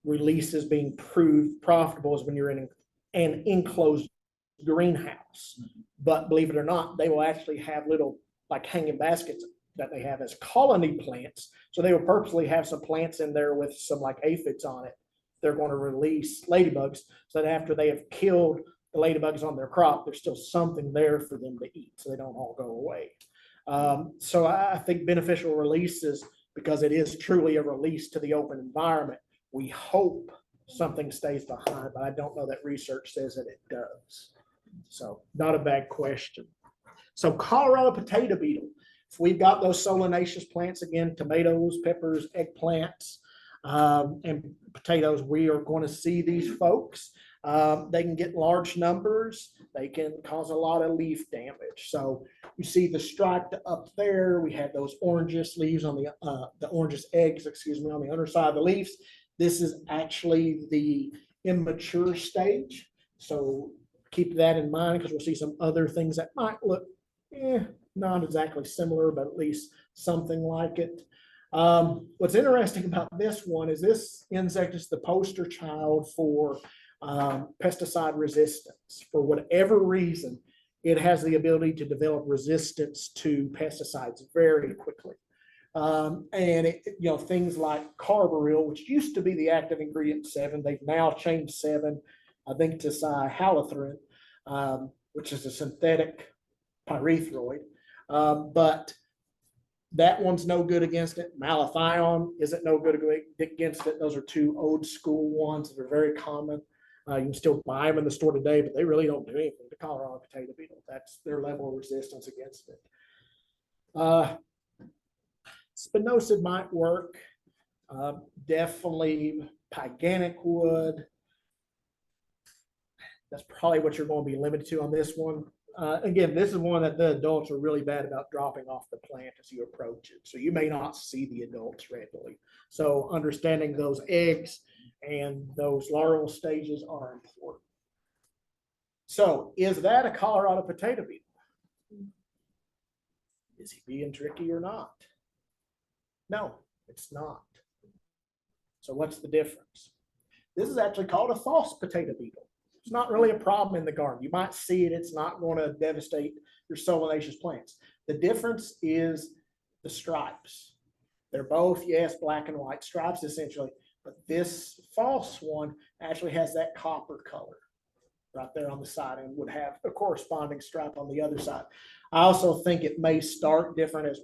releases being proved profitable is when you're in an enclosed greenhouse. But believe it or not, they will actually have little like hanging baskets that they have as colony plants. So they will purposely have some plants in there with some like aphids on it. They're going to release ladybugs so that after they have killed the ladybugs on their crop, there's still something there for them to eat so they don't all go away. So I think beneficial releases, because it is truly a release to the open environment, we hope something stays behind, but I don't know that research says that it does. So not a bad question. So Colorado potato beetle. If we've got those solanaceous plants, again, tomatoes, peppers, eggplants, and potatoes, we are going to see these folks. They can get large numbers. They can cause a lot of leaf damage. So you see the striped up there. We have those orangish leaves on the orangish eggs, on the underside of the leaves. This is actually the immature stage. So keep that in mind because we'll see some other things that might look not exactly similar, but at least something like it. What's interesting about this one is this insect is the poster child for pesticide resistance. For whatever reason, it has the ability to develop resistance to pesticides very quickly. And things like carbaryl, which used to be the active ingredient 7, they've now changed 7, I think, to cyhalothrin, which is a synthetic pyrethroid. But that one's no good against it. Malathion isn't no good against it. Those are 2 old school ones that are very common. You can still buy them in the store today, but they really don't do anything to Colorado potato beetle. That's their level of resistance against it. Spinosad might work. Definitely pyganic wood. That's probably what you're going to be limited to on this one. Again, this is one that the adults are really bad about dropping off the plant as you approach it. So you may not see the adults readily. So understanding those eggs and those larval stages are important. So is that a Colorado potato beetle? Is he being tricky or not? No, it's not. So what's the difference? This is actually called a false potato beetle. It's not really a problem in the garden. You might see it. It's not going to devastate your solanaceous plants. The difference is the stripes. They're both, yes, black and white stripes essentially, but this false one actually has that copper color right there on the side and would have a corresponding stripe on the other side. I also think it may start different as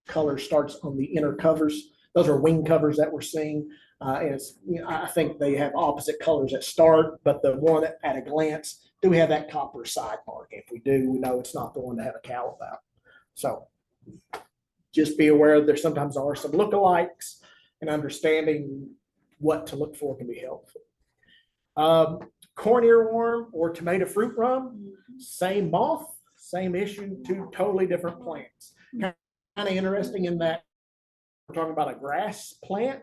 color starts on the inner covers. Those are wing covers that we're seeing. I think they have opposite colors at start, but the one at a glance, do we have that copper side mark? If we do, we know it's not the one to have a cowl about. So just be aware there sometimes are some lookalikes, and understanding what to look for can be helpful. Corn earworm or tomato fruit worm, same moth, same issue, two totally different plants. Kind of interesting in that we're talking about a grass plant.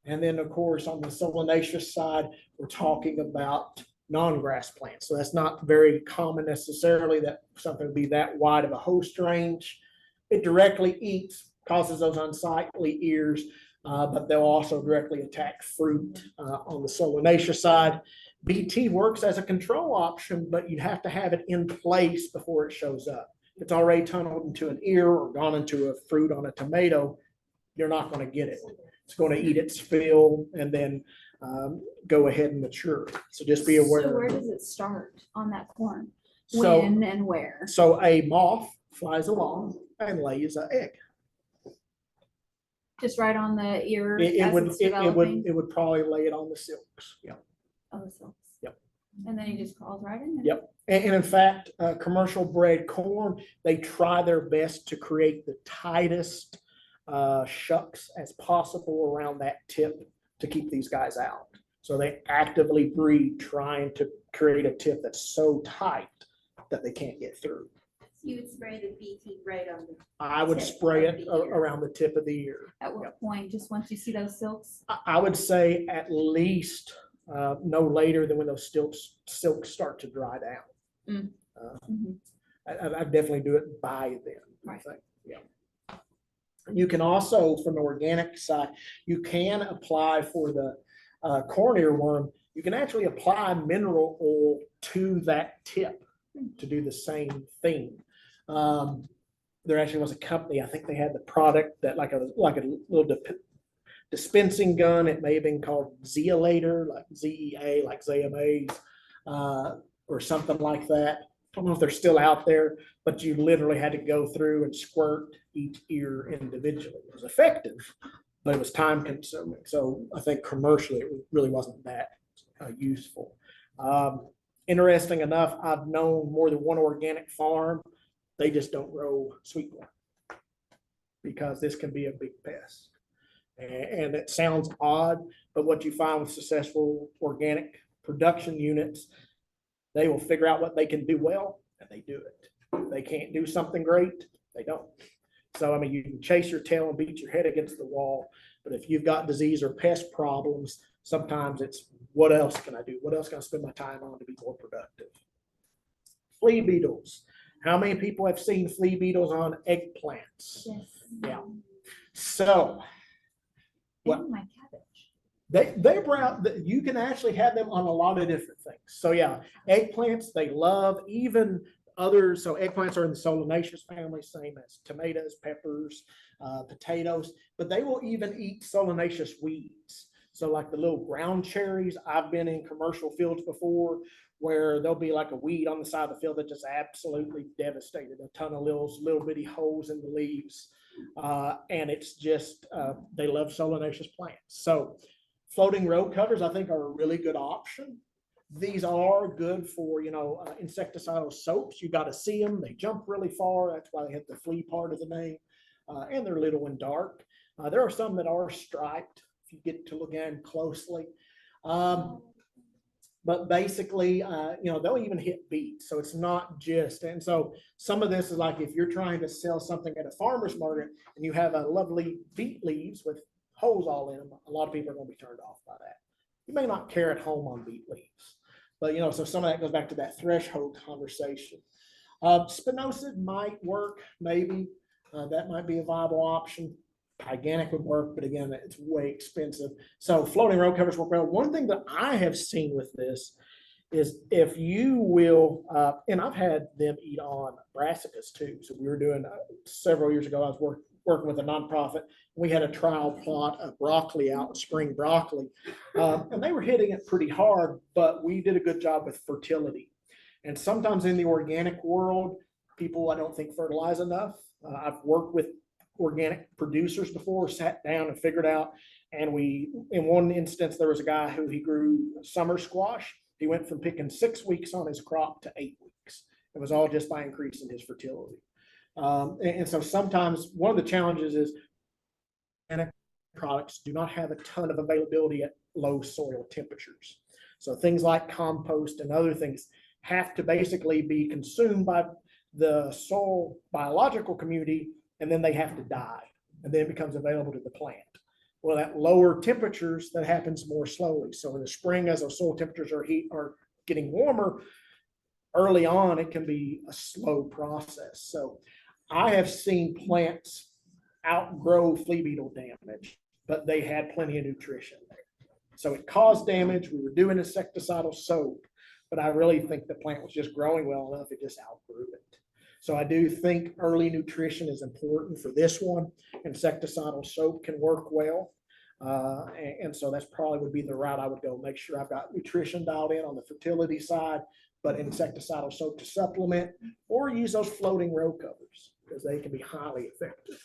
And then, of course, on the solanaceous side, we're talking about non-grass plants. So that's not very common necessarily that something would be that wide of a host range. It directly eats, causes those unsightly ears, but they'll also directly attack fruit on the solanaceous side. BT works as a control option, but you have to have it in place before it shows up. If it's already tunneled into an ear or gone into a fruit on a tomato, you're not going to get it. It's going to eat its fill and then go ahead and mature. So just be aware. So where does it start on that corn? So, When and where? so a moth flies along and lays an egg. Just right on the ear It as would, it's it developing? would probably lay it on the silks. Yeah. Oh, the silks. Yep. And then he just crawls right in there? Yep. And in fact, commercial bred corn, they try their best to create the tightest shucks as possible around that tip to keep these guys out. So they actively breed trying to create a tip that's so tight that they can't get through. You would spray the BT right on the. I would Tip spray of it the ear. around the tip of the ear. At what point? Just once you see those silks? I would say at least no later than when those silks start to dry down. Mhm. I definitely do it by then. I Right. think. Yeah. You can also, from the organic side, you can apply for the corn earworm. You can actually apply mineral oil to that tip to do the same thing. There actually was a company, I think they had the product that like a little dispensing gun. It may have been called Zeolator, like ZEA, like ZMAs, or something like that. I don't know if they're still out there, but you literally had to go through and squirt each ear individually. It was effective, but it was time consuming. So I think commercially it really wasn't that useful. Interesting enough, I've known more than one organic farm. They just don't grow sweet corn because this can be a big pest. And it sounds odd, but what you find with successful organic production units, they will figure out what they can do well and they do it. If they can't do something great, they don't. So, I mean, you can chase your tail and beat your head against the wall, but if you've got disease or pest problems, sometimes it's what else can I do? What else can I spend my time on to be more productive? Flea beetles. How many people have seen flea beetles on eggplants? Yes. Yeah. So what- And my cabbage. you can actually have them on a lot of different things. So yeah, eggplants, they love even others. So eggplants are in the solanaceous family, same as tomatoes, peppers, potatoes, but they will even eat solanaceous weeds. So like the little ground cherries, I've been in commercial fields before where there'll be like a weed on the side of the field that just absolutely devastated, a ton of little bitty holes in the leaves. And it's just, they love solanaceous plants. So floating row covers, I think, are a really good option. These are good for, insecticidal soaps. You got to see them. They jump really far. That's why they have the flea part of the name. And they're little and dark. There are some that are striped if you get to look at them closely. But basically, they'll even hit beets. So it's not just, and so some of this is like if you're trying to sell something at a farmer's market and you have a lovely beet leaves with holes all in them, a lot of people are going to be turned off by that. You may not care at home on beet leaves, but so some of that goes back to that threshold conversation. Spinosad might work, maybe. That might be a viable option. Gigantic would work, but again, it's way expensive. So floating row covers work well. One thing that I have seen with this is if you will, and I've had them eat on brassicas too. So we were doing several years ago, I was working with a nonprofit. We had a trial plot of broccoli out, spring broccoli, and they were hitting it pretty hard, but we did a good job with fertility. And sometimes in the organic world, people, I don't think, fertilize enough. I've worked with organic producers before, sat down and figured out. And in one instance, there was a guy who he grew summer squash. He went from picking 6 weeks on his crop to 8 weeks. It was all just by increasing his fertility. And so sometimes one of the challenges is organic products do not have a ton of availability at low soil temperatures. So things like compost and other things have to basically be consumed by the soil biological community, and then they have to die, and then it becomes available to the plant. Well, at lower temperatures, that happens more slowly. So in the spring, as those soil temperatures are getting warmer, early on, it can be a slow process. So I have seen plants outgrow flea beetle damage, but they had plenty of nutrition there. So it caused damage. We were doing insecticidal soap, but I really think the plant was just growing well enough, it just outgrew it. So I do think early nutrition is important for this one. Insecticidal soap can work well. And so that's probably would be the route I would go. Make sure I've got nutrition dialed in on the fertility side, but insecticidal soap to supplement, or use those floating row covers because they can be highly effective.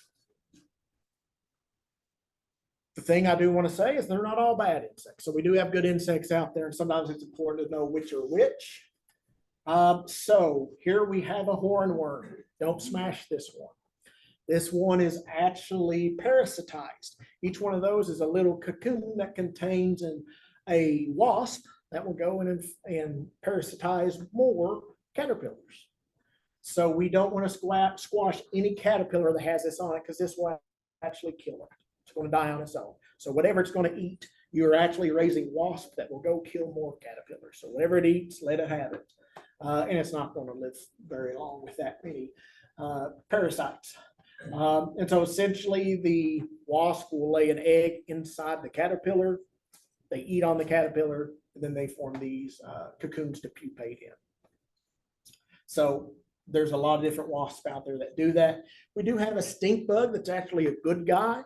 The thing I do want to say is they're not all bad insects. So we do have good insects out there, and sometimes it's important to know which are which. So here we have a hornworm. Don't smash this one. This one is actually parasitized. Each one of those is a little cocoon that contains a wasp that will go in and parasitize more caterpillars. So we don't want to squash any caterpillar that has this on it, because this will actually kill it. It's going to die on its own. So whatever it's going to eat, you're actually raising wasps that will go kill more caterpillars. So whatever it eats, let it have it. And it's not going to live very long with that many parasites. And so essentially the wasp will lay an egg inside the caterpillar. They eat on the caterpillar, and then they form these cocoons to pupate in. So there's a lot of different wasps out there that do that. We do have a stink bug that's actually a good guy.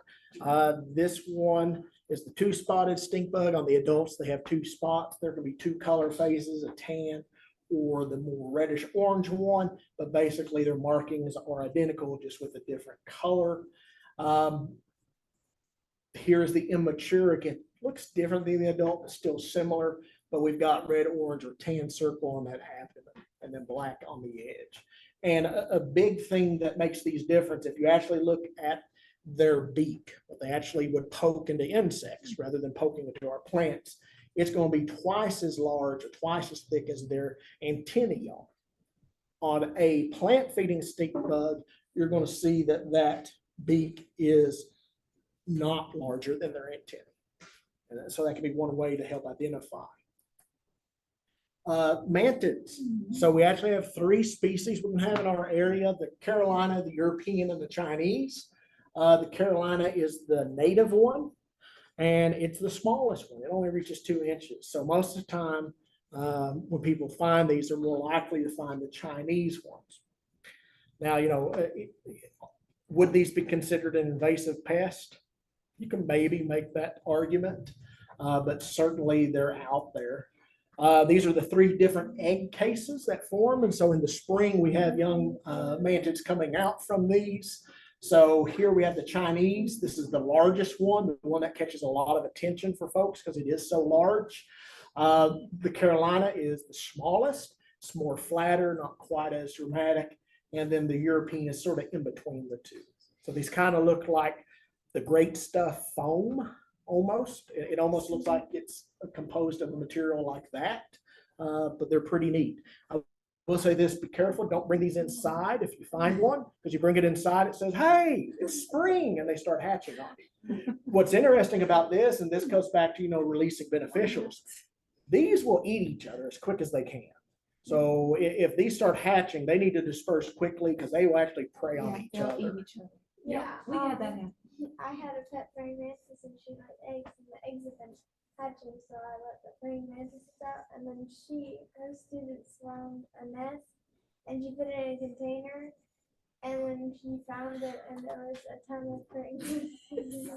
This one is the two-spotted stink bug. On the adults, they have two spots. There can be two color phases, a tan or the more reddish orange one, but basically their markings are identical, just with a different color. Here's the immature. Again, looks different than the adult, but still similar, but we've got red, orange, or tan circle on that abdomen, and then black on the edge. And a big thing that makes these different, if you actually look at their beak, what they actually would poke into insects rather than poking into our plants, it's going to be twice as large or twice as thick as their antennae are. On a plant feeding stink bug, you're going to see that that beak is not larger than their antennae. And so that can be one way to help identify. Mantids. So we actually have 3 species we can have in our area: the Carolina, the European, and the Chinese. The Carolina is the native one, and it's the smallest one. It only reaches 2 inches. So most of the time, when people find these, they're more likely to find the Chinese ones. Now, you know, would these be considered an invasive pest? You can maybe make that argument, but certainly they're out there. These are the 3 different egg cases that form. And so in the spring, we have young mantids coming out from these. So here we have the Chinese. This is the largest one, the one that catches a lot of attention for folks because it is so large. The Carolina is the smallest. It's more flatter, not quite as dramatic. And then the European is sort of in between the 2. So these kind of look like the great stuff foam almost. It almost looks like it's composed of a material like that, but they're pretty neat. I will say this: be careful, don't bring these inside if you find one, because you bring it inside, it says, hey, it's spring, and they start hatching on you. What's interesting about this, and this goes back to, you know, releasing beneficials, these will eat each other as quick as they can. So if these start hatching, they need to disperse quickly because they will actually prey on each other. Yeah, We had that happen. I had a pet praying mantis and she laid eggs, and the eggs have been hatching, so I let the praying mantises out, and then her students found a nest, and she put it in a container, and then she found it, and there was a ton of praying mantises.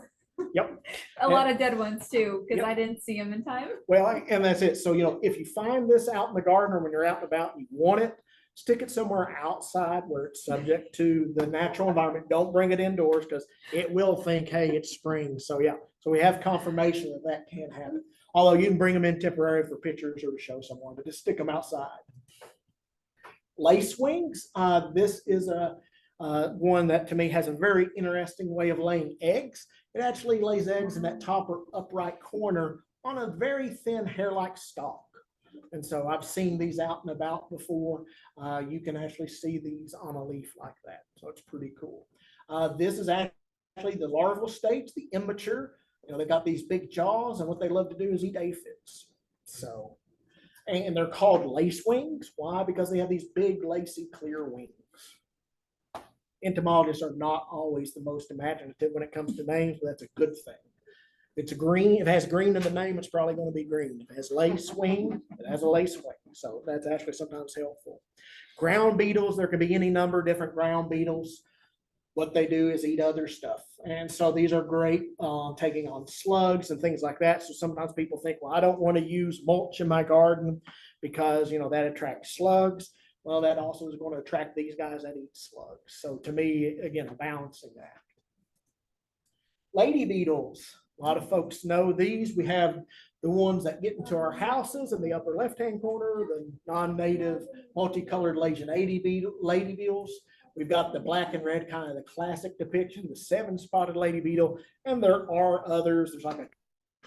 Yep. A lot of dead ones too, because Yep. I didn't see them in time. Well, and that's it. So, you know, if you find this out in the garden or when you're out and about and you want it, stick it somewhere outside where it's subject to the natural environment. Don't bring it indoors because it will think, hey, it's spring. So yeah, so we have confirmation that that can happen. Although you can bring them in temporary for pictures or to show someone, but just stick them outside. Lacewings. This is a one that to me has a very interesting way of laying eggs. It actually lays eggs in that top or upright corner on a very thin hair-like stalk. And so I've seen these out and about before. You can actually see these on a leaf like that. So it's pretty cool. This is actually the larval stage, the immature. You know, they got these big jaws, and what they love to do is eat aphids. So, and they're called lace wings. Why? Because they have these big, lacy, clear wings. Entomologists are not always the most imaginative when it comes to names, but that's a good thing. It's green, if it has green in the name, it's probably going to be green. If it has lace wing, it has a lace wing. So that's actually sometimes helpful. Ground beetles, there could be any number of different ground beetles. What they do is eat other stuff. And so these are great taking on slugs and things like that. So sometimes people think, well, I don't want to use mulch in my garden because, you know, that attracts slugs. Well, that also is going to attract these guys that eat slugs. So to me, again, a balancing act. Lady beetles. A lot of folks know these. We have the ones that get into our houses in the upper left-hand corner, the non-native multicolored lady beetles. We've got the black and red, kind of the classic depiction, the 7-spotted lady beetle, and there are others. There's like a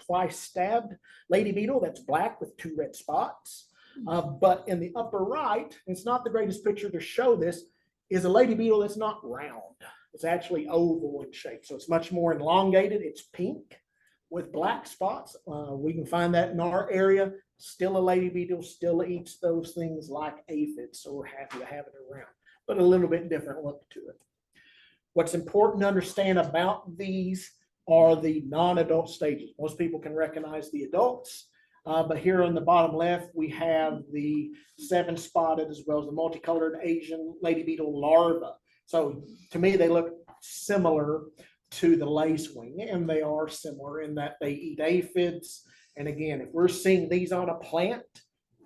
twice-stabbed lady beetle that's black with 2 red spots. But in the upper right, it's not the greatest picture to show this, is a lady beetle that's not round. It's actually oval in shape, so it's much more elongated. It's pink with black spots. We can find that in our area. Still a lady beetle, still eats those things like aphids, so we're happy to have it around, but a little bit different look to it. What's important to understand about these are the non-adult stages. Most people can recognize the adults, but here on the bottom left, we have the 7-spotted as well as the multicolored Asian lady beetle larva. So to me, they look similar to the lacewing, and they are similar in that they eat aphids. And again, if we're seeing these on a plant,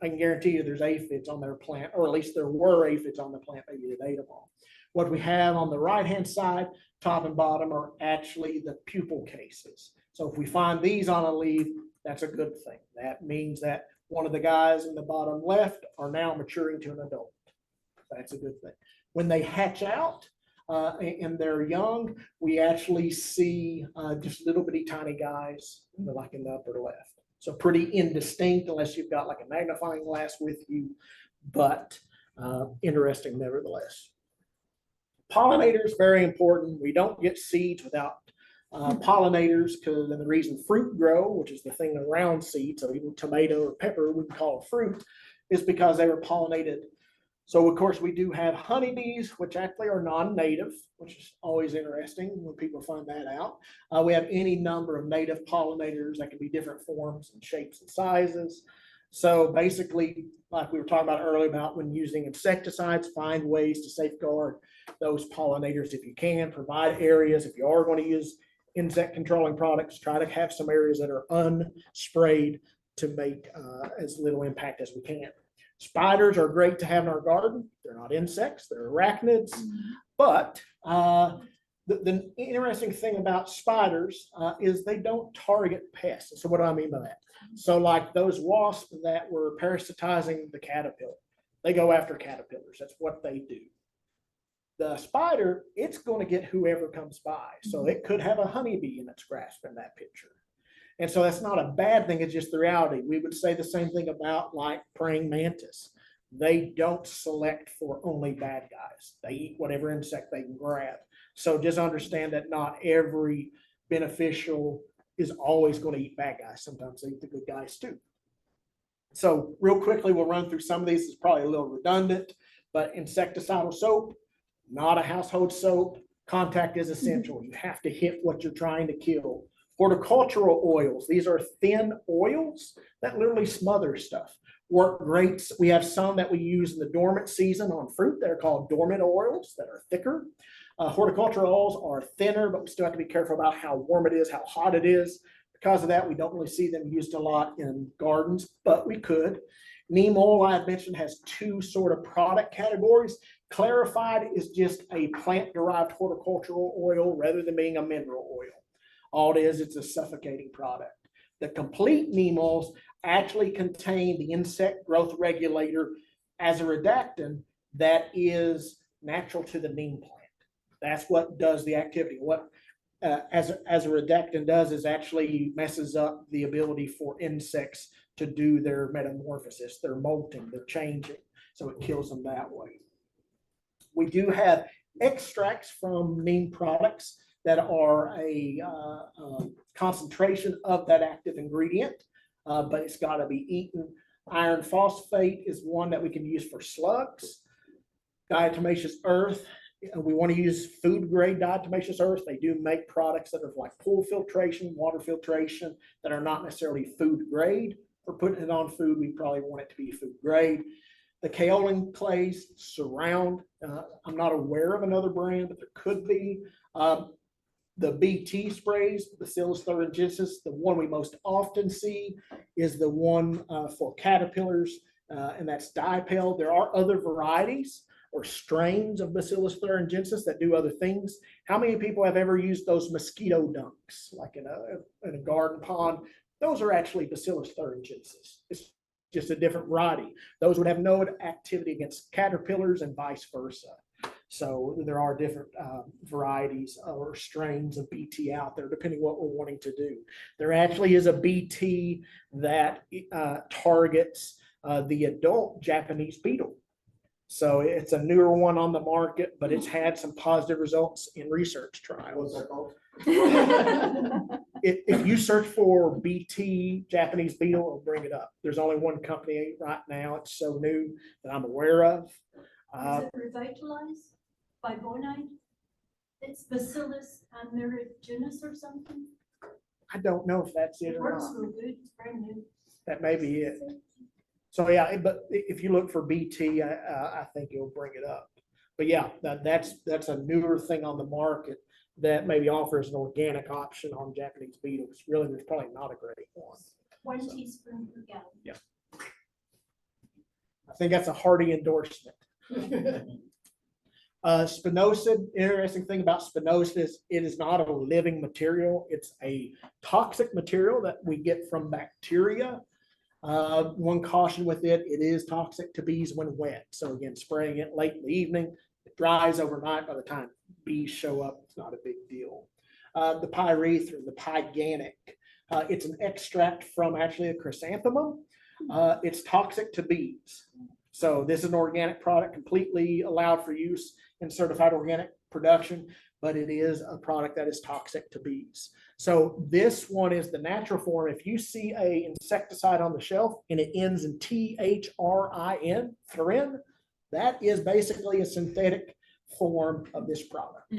I can guarantee you there's aphids on their plant, or at least there were aphids on the plant, maybe they ate them all. What we have on the right-hand side, top and bottom, are actually the pupal cases. So if we find these on a leaf, that's a good thing. That means that one of the guys in the bottom left are now maturing to an adult. That's a good thing. When they hatch out and they're young, we actually see just little bitty tiny guys, like in the upper left. So pretty indistinct unless you've got like a magnifying glass with you, but interesting nevertheless. Pollinators, very important. We don't get seeds without pollinators, because then the reason fruit grow, which is the thing around seeds, so even tomato or pepper we can call fruit, is because they were pollinated. So of course we do have honeybees, which actually are non-native, which is always interesting when people find that out. We have any number of native pollinators that can be different forms and shapes and sizes. So basically, like we were talking about earlier about when using insecticides, find ways to safeguard those pollinators if you can. Provide areas, if you are going to use insect controlling products, try to have some areas that are unsprayed to make as little impact as we can. Spiders are great to have in our garden. They're not insects, they're arachnids. But the interesting thing about spiders is they don't target pests. So what do I mean by that? So like those wasps that were parasitizing the caterpillar, they go after caterpillars. That's what they do. The spider, it's going to get whoever comes by. So it could have a honeybee in its grasp in that picture. And so that's not a bad thing, it's just the reality. We would say the same thing about like praying mantis. They don't select for only bad guys. They eat whatever insect they can grab. So just understand that not every beneficial is always going to eat bad guys. Sometimes they eat the good guys too. So real quickly, we'll run through some of these. It's probably a little redundant, but insecticidal soap, not a household soap. Contact is essential. You have to hit what you're trying to kill. Horticultural oils. These are thin oils that literally smother stuff. Work great. We have some that we use in the dormant season on fruit that are called dormant oils that are thicker. Horticultural oils are thinner, but we still have to be careful about how warm it is, how hot it is. Because of that, we don't really see them used a lot in gardens, but we could. Neem oil, I have mentioned, has 2 sort of product categories. Clarified is just a plant-derived horticultural oil rather than being a mineral oil. All it is, it's a suffocating product. The complete neem oils actually contain the insect growth regulator as a reductant that is natural to the neem plant. That's what does the activity. What as a reductant does is actually messes up the ability for insects to do their metamorphosis. They're molting, they're changing, so it kills them that way. We do have extracts from neem products that are a concentration of that active ingredient, but it's got to be eaten. Iron phosphate is one that we can use for slugs. Diatomaceous earth, we want to use food grade diatomaceous earth. They do make products that are like pool filtration, water filtration, that are not necessarily food grade. For putting it on food, we probably want it to be food grade. The kaolin clays surround. I'm not aware of another brand, but there could be. The BT sprays, Bacillus thuringiensis, the one we most often see is the one for caterpillars, and that's dipel. There are other varieties or strains of Bacillus thuringiensis that do other things. How many people have ever used those mosquito dunks, like in a garden pond? Those are actually Bacillus thuringiensis. It's just a different variety. Those would have no activity against caterpillars and vice versa. So there are different varieties or strains of BT out there, depending what we're wanting to do. There actually is a BT that targets the adult Japanese beetle. So it's a newer one on the market, but it's had some positive results in research trials. What's that called? If you search for BT Japanese beetle, it'll bring it up. There's only one company right now. It's so new that I'm aware of. Is it revitalized by Bonide? It's Bacillus aeruginosus or something. I don't know if that's it It or works not. real good. It's brand new. That may be it. So yeah, but if you look for BT, I think it'll bring it up. But yeah, that's a newer thing on the market that maybe offers an organic option on Japanese beetles. Really, there's probably not a great one. 1 teaspoon per gallon. Yeah. I think that's a hearty endorsement. Spinosad, interesting thing about spinosad is it is not a living material. It's a toxic material that we get from bacteria. One caution with it, it is toxic to bees when wet. So again, spraying it late in the evening, it dries overnight. By the time bees show up, it's not a big deal. The pyrethrin, the pyganic, it's an extract from actually a chrysanthemum. It's toxic to bees. So this is an organic product completely allowed for use in certified organic production, but it is a product that is toxic to bees. So this one is the natural form. If you see a insecticide on the shelf and it ends in THRIN, thrin, that is basically a synthetic form of this product.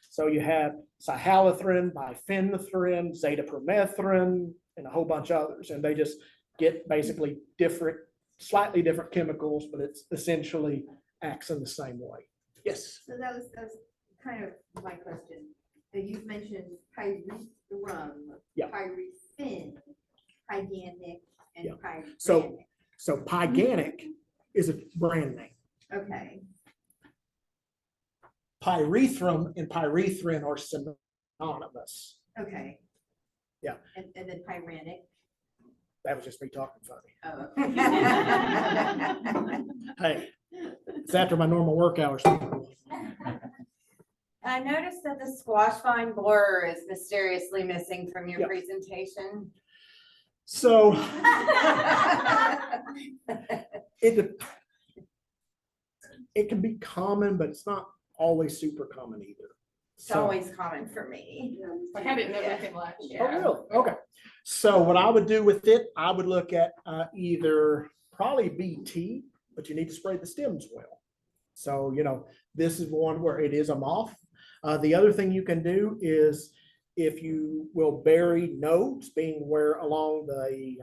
So you have cyhalothrin, bifenthrin, zeta-permethrin, and a whole bunch of others, and they just get basically different, slightly different chemicals, but it's essentially acts in the same way. Yes. So that was kind of my question. You've mentioned pyrethrum, Yeah. pyrethrin, pyganic, and Yeah. pyrenic. So pyganic is a brand name. Okay, Pyrethrum and pyrethrin are synonymous. okay. Yeah. And then pyrenic. That was just me talking funny. Oh, okay. Hey, it's after my normal work hours. I noticed that the squash vine blur is mysteriously missing from your Yep. presentation. So it can be common, but it's not always super common either. It's So- always common for me. I haven't met with him much. Oh, really? Okay. So what I would do with it, I would look at either probably BT, but you need to spray the stems well. So, this is one where it is a moth. The other thing you can do is if you will bury nodes, being where along the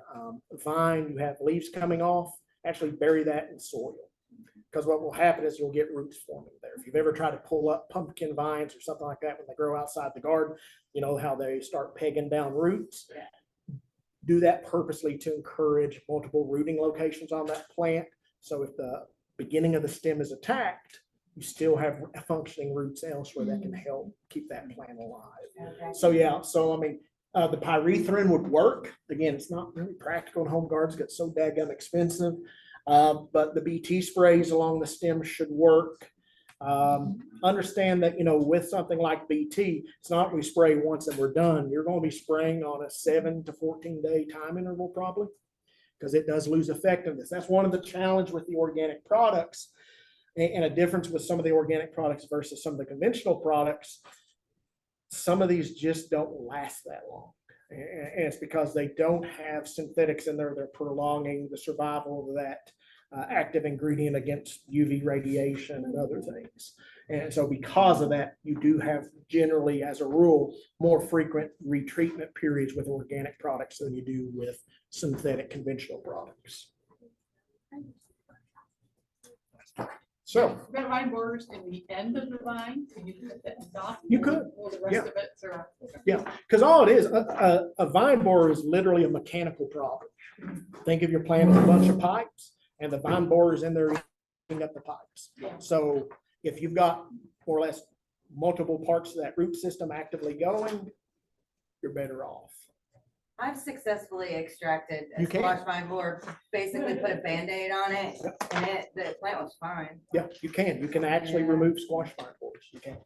vine you have leaves coming off, actually bury that in soil. Because what will happen is you'll get roots forming there. If you've ever tried to pull up pumpkin vines or something like that when they grow outside the garden, you know how they start pegging down roots. Do that purposely to encourage multiple rooting locations on that plant. So if the beginning of the stem is attacked, you still have functioning roots elsewhere that can help keep that plant alive. Okay. So yeah, the pyrethrin would work. Again, it's not really practical in home gardens, get so daggum expensive. But the BT sprays along the stem should work. Understand that, with something like BT, it's not we spray once and we're done. You're going to be spraying on a 7 to 14 day time interval probably. because it does lose effectiveness. That's one of the challenge with the organic products, and a difference with some of the organic products versus some of the conventional products. Some of these just don't last that long. And it's because they don't have synthetics in there. They're prolonging the survival of that active ingredient against UV radiation and other things. And so because of that, you do have generally, as a rule, more frequent retreatment periods with organic products than you do with synthetic conventional products. So Red vine borders in the end of the vine, can you put that dot? You could, Or the yeah. rest of it's around. yeah, because all it is, a vine borer is literally a mechanical problem. Think of your plant as a bunch of pipes, and the vine borer is in there eating up the pipes. So if you've got more or less multiple parts of that root system actively going, you're better off. I've successfully extracted a You can. squash vine board, basically put a Band-Aid on it, and the plant was fine. Yeah, you can. You can actually Yeah. remove squash vine borers. You can.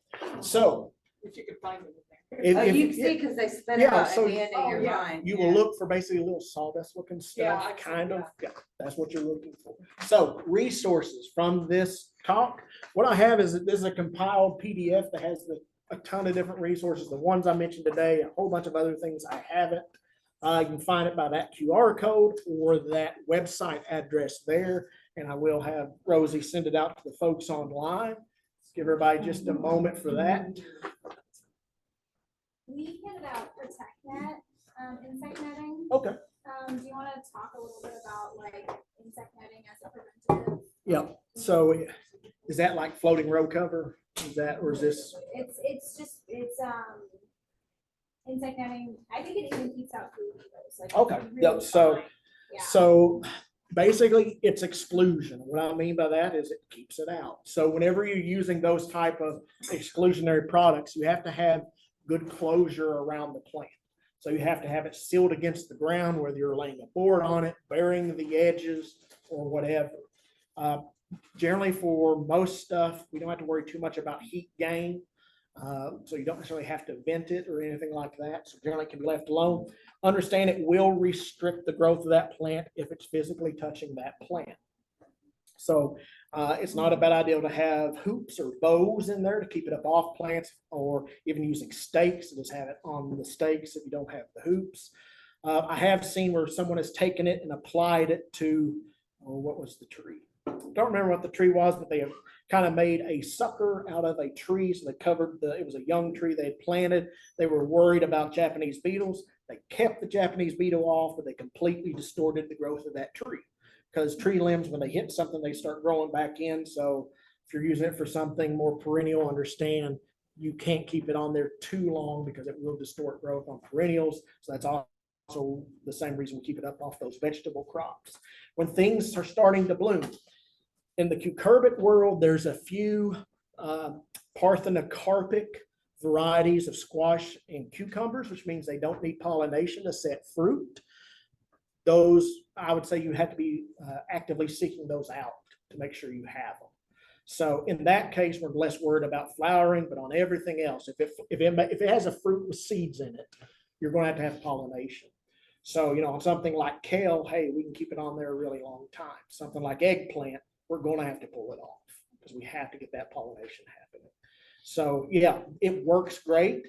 So If you could find it. if, Oh, if- you can see, because they spit it Yeah, out so- at the end of Oh, your yeah. vine. you will look for basically a little sawdust looking Yeah, stuff, I've seen kind of. that. Yeah, that's what you're looking for. So resources from this talk. What I have is that this is a compiled PDF that has a ton of different resources. The ones I mentioned today, a whole bunch of other things I haven't. You can find it by that QR code or that website address there. And I will have Rosie send it out to the folks online. Let's give everybody just a moment for that. We handed out Protect Net, insect netting. Okay. Do you wanna talk a little bit about like insect netting as a preventative? Yeah. So is that like floating row cover? Is that, or is this? It's insect netting, I think it even keeps out food. Like, Okay, really yep, so- fine. Yeah. So basically, it's exclusion. What I mean by that is it keeps it out. So whenever you're using those type of exclusionary products, you have to have good closure around the plant. So you have to have it sealed against the ground, whether you're laying a board on it, burying the edges, or whatever. Generally, for most stuff, we don't have to worry too much about heat gain. So you don't necessarily have to vent it or anything like that. So generally it can be left alone. Understand it will restrict the growth of that plant if it's physically touching that plant. So it's not a bad idea to have hoops or bows in there to keep it up off plants, or even using stakes to just have it on the stakes if you don't have the hoops. I have seen where someone has taken it and applied it to, what was the tree? Don't remember what the tree was, but they have kind of made a sucker out of a tree. So they covered it was a young tree they had planted. They were worried about Japanese beetles. They kept the Japanese beetle off, but they completely distorted the growth of that tree. Because tree limbs, when they hit something, they start growing back in. So if you're using it for something more perennial, understand you can't keep it on there too long because it will distort growth on perennials. So that's also the same reason we keep it up off those vegetable crops. When things are starting to bloom, in the cucurbit world, there's a few parthenocarpic varieties of squash and cucumbers, which means they don't need pollination to set fruit. Those, I would say you have to be actively seeking those out to make sure you have them. So in that case, we're less worried about flowering, but on everything else, if it has a fruit with seeds in it, you're going to have pollination. So, on something like kale, hey, we can keep it on there a really long time. Something like eggplant, we're going to have to pull it off because we have to get that pollination happening. So yeah, it works great.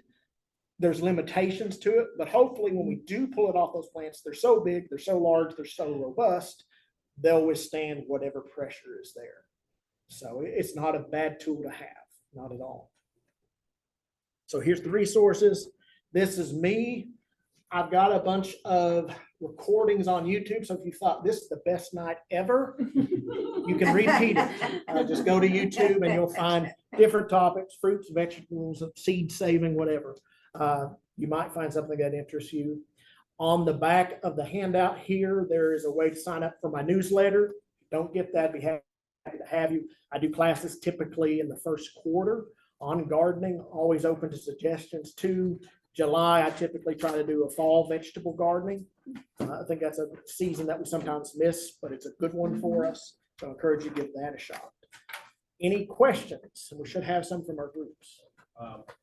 There's limitations to it, but hopefully when we do pull it off those plants, they're so big, they're so large, they're so robust, they'll withstand whatever pressure is there. So it's not a bad tool to have, not at all. So here's the resources. This is me. I've got a bunch of recordings on YouTube. So if you thought this is the best night ever, you can repeat it. Just go to YouTube and you'll find different topics, fruits, vegetables, seed saving, whatever. You might find something that interests you. On the back of the handout here, there is a way to sign up for my newsletter. Don't get that, be happy to have you. I do classes typically in the first quarter on gardening, always open to suggestions too. July, I typically try to do a fall vegetable gardening. I think that's a season that we sometimes miss, but it's a good one for us. So I encourage you to give that a shot. Any questions? We should have some from our groups.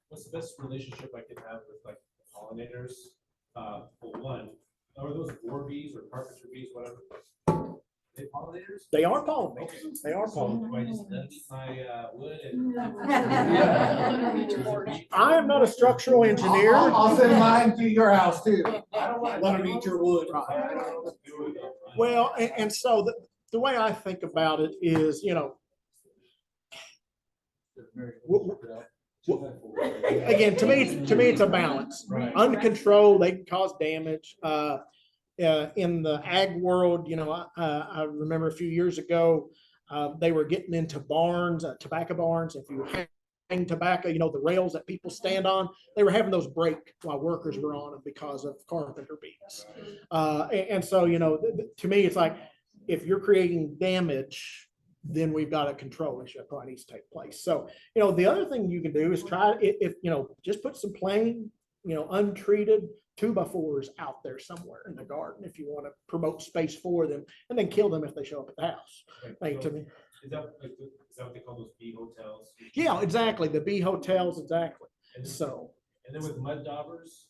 What's the best relationship I could have with like pollinators? For one, are those war bees or carpenter bees? whatever. They pollinators? They are pollinators. They are So pollinators. do I just let them eat my wood and? I am not a structural engineer. I'll send mine to your house too. I don't want. Let them eat your wood. Well, and so the way I think about it is, you know, again, to me, it's a balance. Right. Uncontrolled, they can cause damage. In the ag world, you know, I remember a few years ago, they were getting into barns, tobacco barns. If you hang tobacco, you know, the rails that people stand on, they were having those break while workers were on them because of carpenter bees. And so, you know, to me, it's like, if you're creating damage, then we've got a control issue that probably needs to take place. So, you know, the other thing you can do is try, if you know, just put some plain, you know, untreated 2x4s out there somewhere in the garden if you want to promote space for them, and then kill them if they show up at the house. Like, to me. Is that what they call those bee hotels? Yeah, exactly. The bee hotels, exactly. And then- So, And then with mud daubers,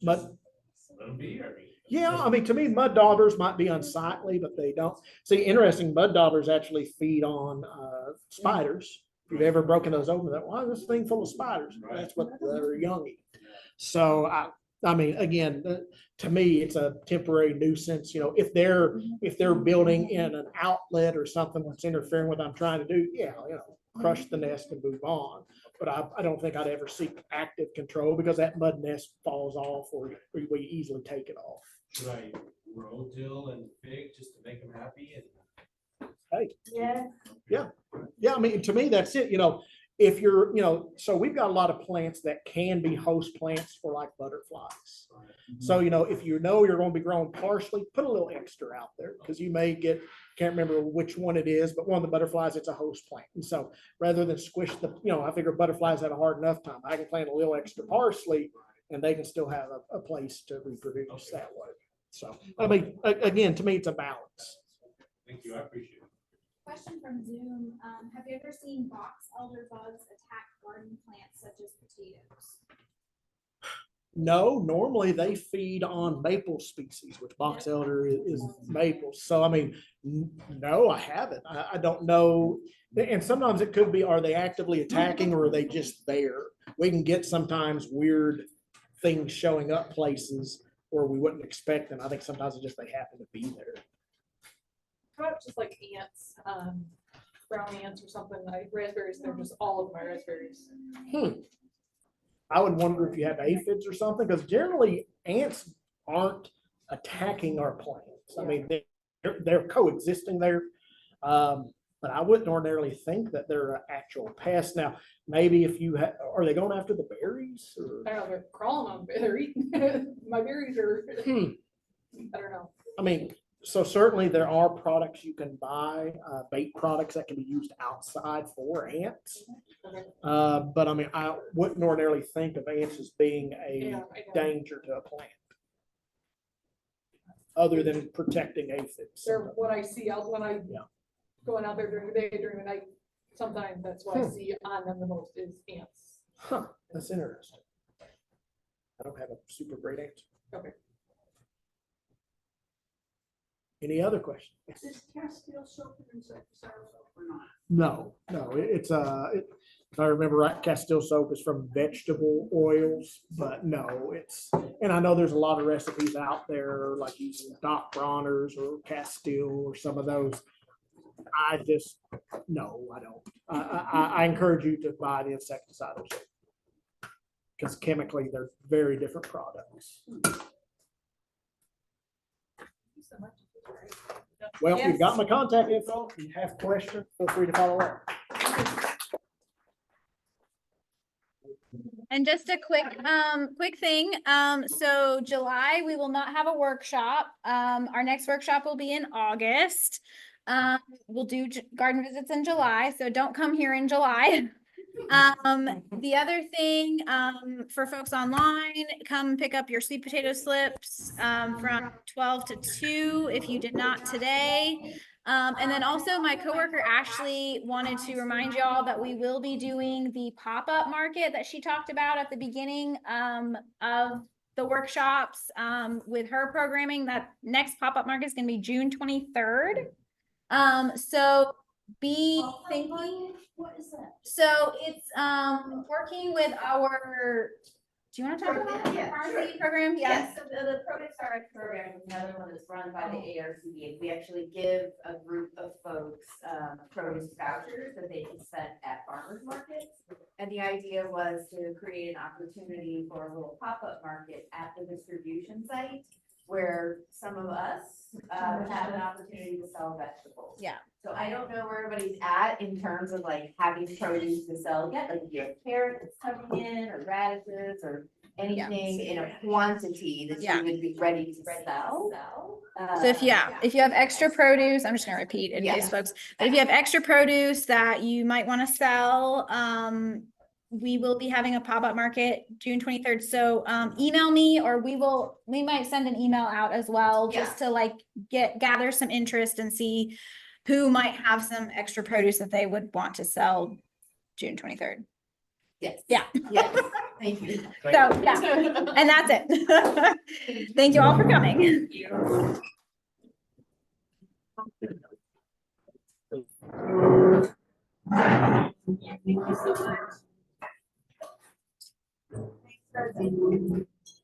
Mud- just let them be, or? yeah, I mean, to me, mud daubers might be unsightly, but they don't. See, interesting, mud daubers actually feed on spiders. If you've ever broken those open, that, why is this thing full of spiders? That's what their young eat. So I mean, again, to me, it's a temporary nuisance. You know, if they're building in an outlet or something that's interfering with what I'm trying to do, yeah, you know, crush the nest and move on. But I don't think I'd ever seek active control, because that mud nest falls off, or we easily take it off. Should I grow dill and fig just to make them happy? And Hey, Yeah. yeah, I mean, to me, that's it. You know, if you're, you know, so we've got a lot of plants that can be host plants for like butterflies. So, you know, if you know you're going to be growing parsley, put a little extra out there, because you may get, can't remember which one it is, but one of the butterflies, it's a host plant. And so rather than squish the, you know, I figure butterflies have a hard enough time. I can plant a little extra parsley and they can still have a place to reproduce that way. So, I mean, again, to me, it's a balance. thank you, I appreciate it. Question from Zoom. Have you ever seen box elder bugs attack garden plants such as potatoes? No, normally they feed on maple species, which box elder is maple. So, I mean, no, I haven't. I don't know. And sometimes it could be, are they actively attacking, or are they just there? We can get sometimes weird things showing up places where we wouldn't expect them. I think sometimes it's just they happen to be there. How about just like ants, brown ants or something, like raspberries, they're just all of my raspberries. I would wonder if you have aphids or something, because generally ants aren't attacking our plants. I mean, they're coexisting there. But I wouldn't ordinarily think that they're an actual pest. Now, maybe if you are they going after the berries? Or? I don't know, they're crawling on, they're eating, my berries are, I don't know. I mean, so certainly there are products you can buy, bait products that can be used outside for ants. Okay. But I mean, I wouldn't ordinarily think of ants as being a Yeah, I know. danger to a plant, other than protecting aphids. They're what I see out when I Yeah. going out there during the day, during the night. Sometimes that's what I see on them the most is ants. Huh, that's interesting. I don't have a super great answer. Okay. Any other questions? Is Castile soap an insecticide soap or not? No, it's if I remember right, Castile soap is from vegetable oils, but no, and I know there's a lot of recipes out there like using Doc Bronner's or Castile or some of those. I just, no, I don't. I encourage you to buy the insecticidal soap, because chemically they're very different products. Well, you've got my contact info. If you have questions, feel free to follow up. And just a quick thing. So July, we will not have a workshop. Our next workshop will be in August. We'll do garden visits in July, so don't come here in July. The other thing, for folks online, come pick up your sweet potato slips, from 12 to 2 if you did not today. And then also my coworker Ashley wanted to remind y'all that we will be doing the pop-up market that she talked about at the beginning, of the workshops, with her programming. That next pop-up market is gonna be June 23rd. So be thinking, What is that? so it's, working with our, do you wanna talk about the Yeah, RC program? Yes, so the Produce Direct program is another one that's run by the ARCD. We actually give a group of folks, produce vouchers that they can spend at farmers markets. And the idea was to create an opportunity for a little pop-up market at the distribution site where some of us, have an opportunity to sell vegetables. Yeah. So I don't know where everybody's at in terms of like having produce to sell yet, like if you have carrots coming in or radishes or anything in a quantity that Yeah. you would be ready to sell. So if you have extra produce, I'm just gonna repeat in case Yeah. folks, but if you have extra produce that you might want to sell, we will be having a pop-up market June 23rd. So, email me, or we might send an email out as well, just to like gather some interest and see who might have some extra produce that they would want to sell June 23rd. Yes. Yeah. Yes, thank you. So, yeah, and that's it. Thank you all for coming. Thank you so much.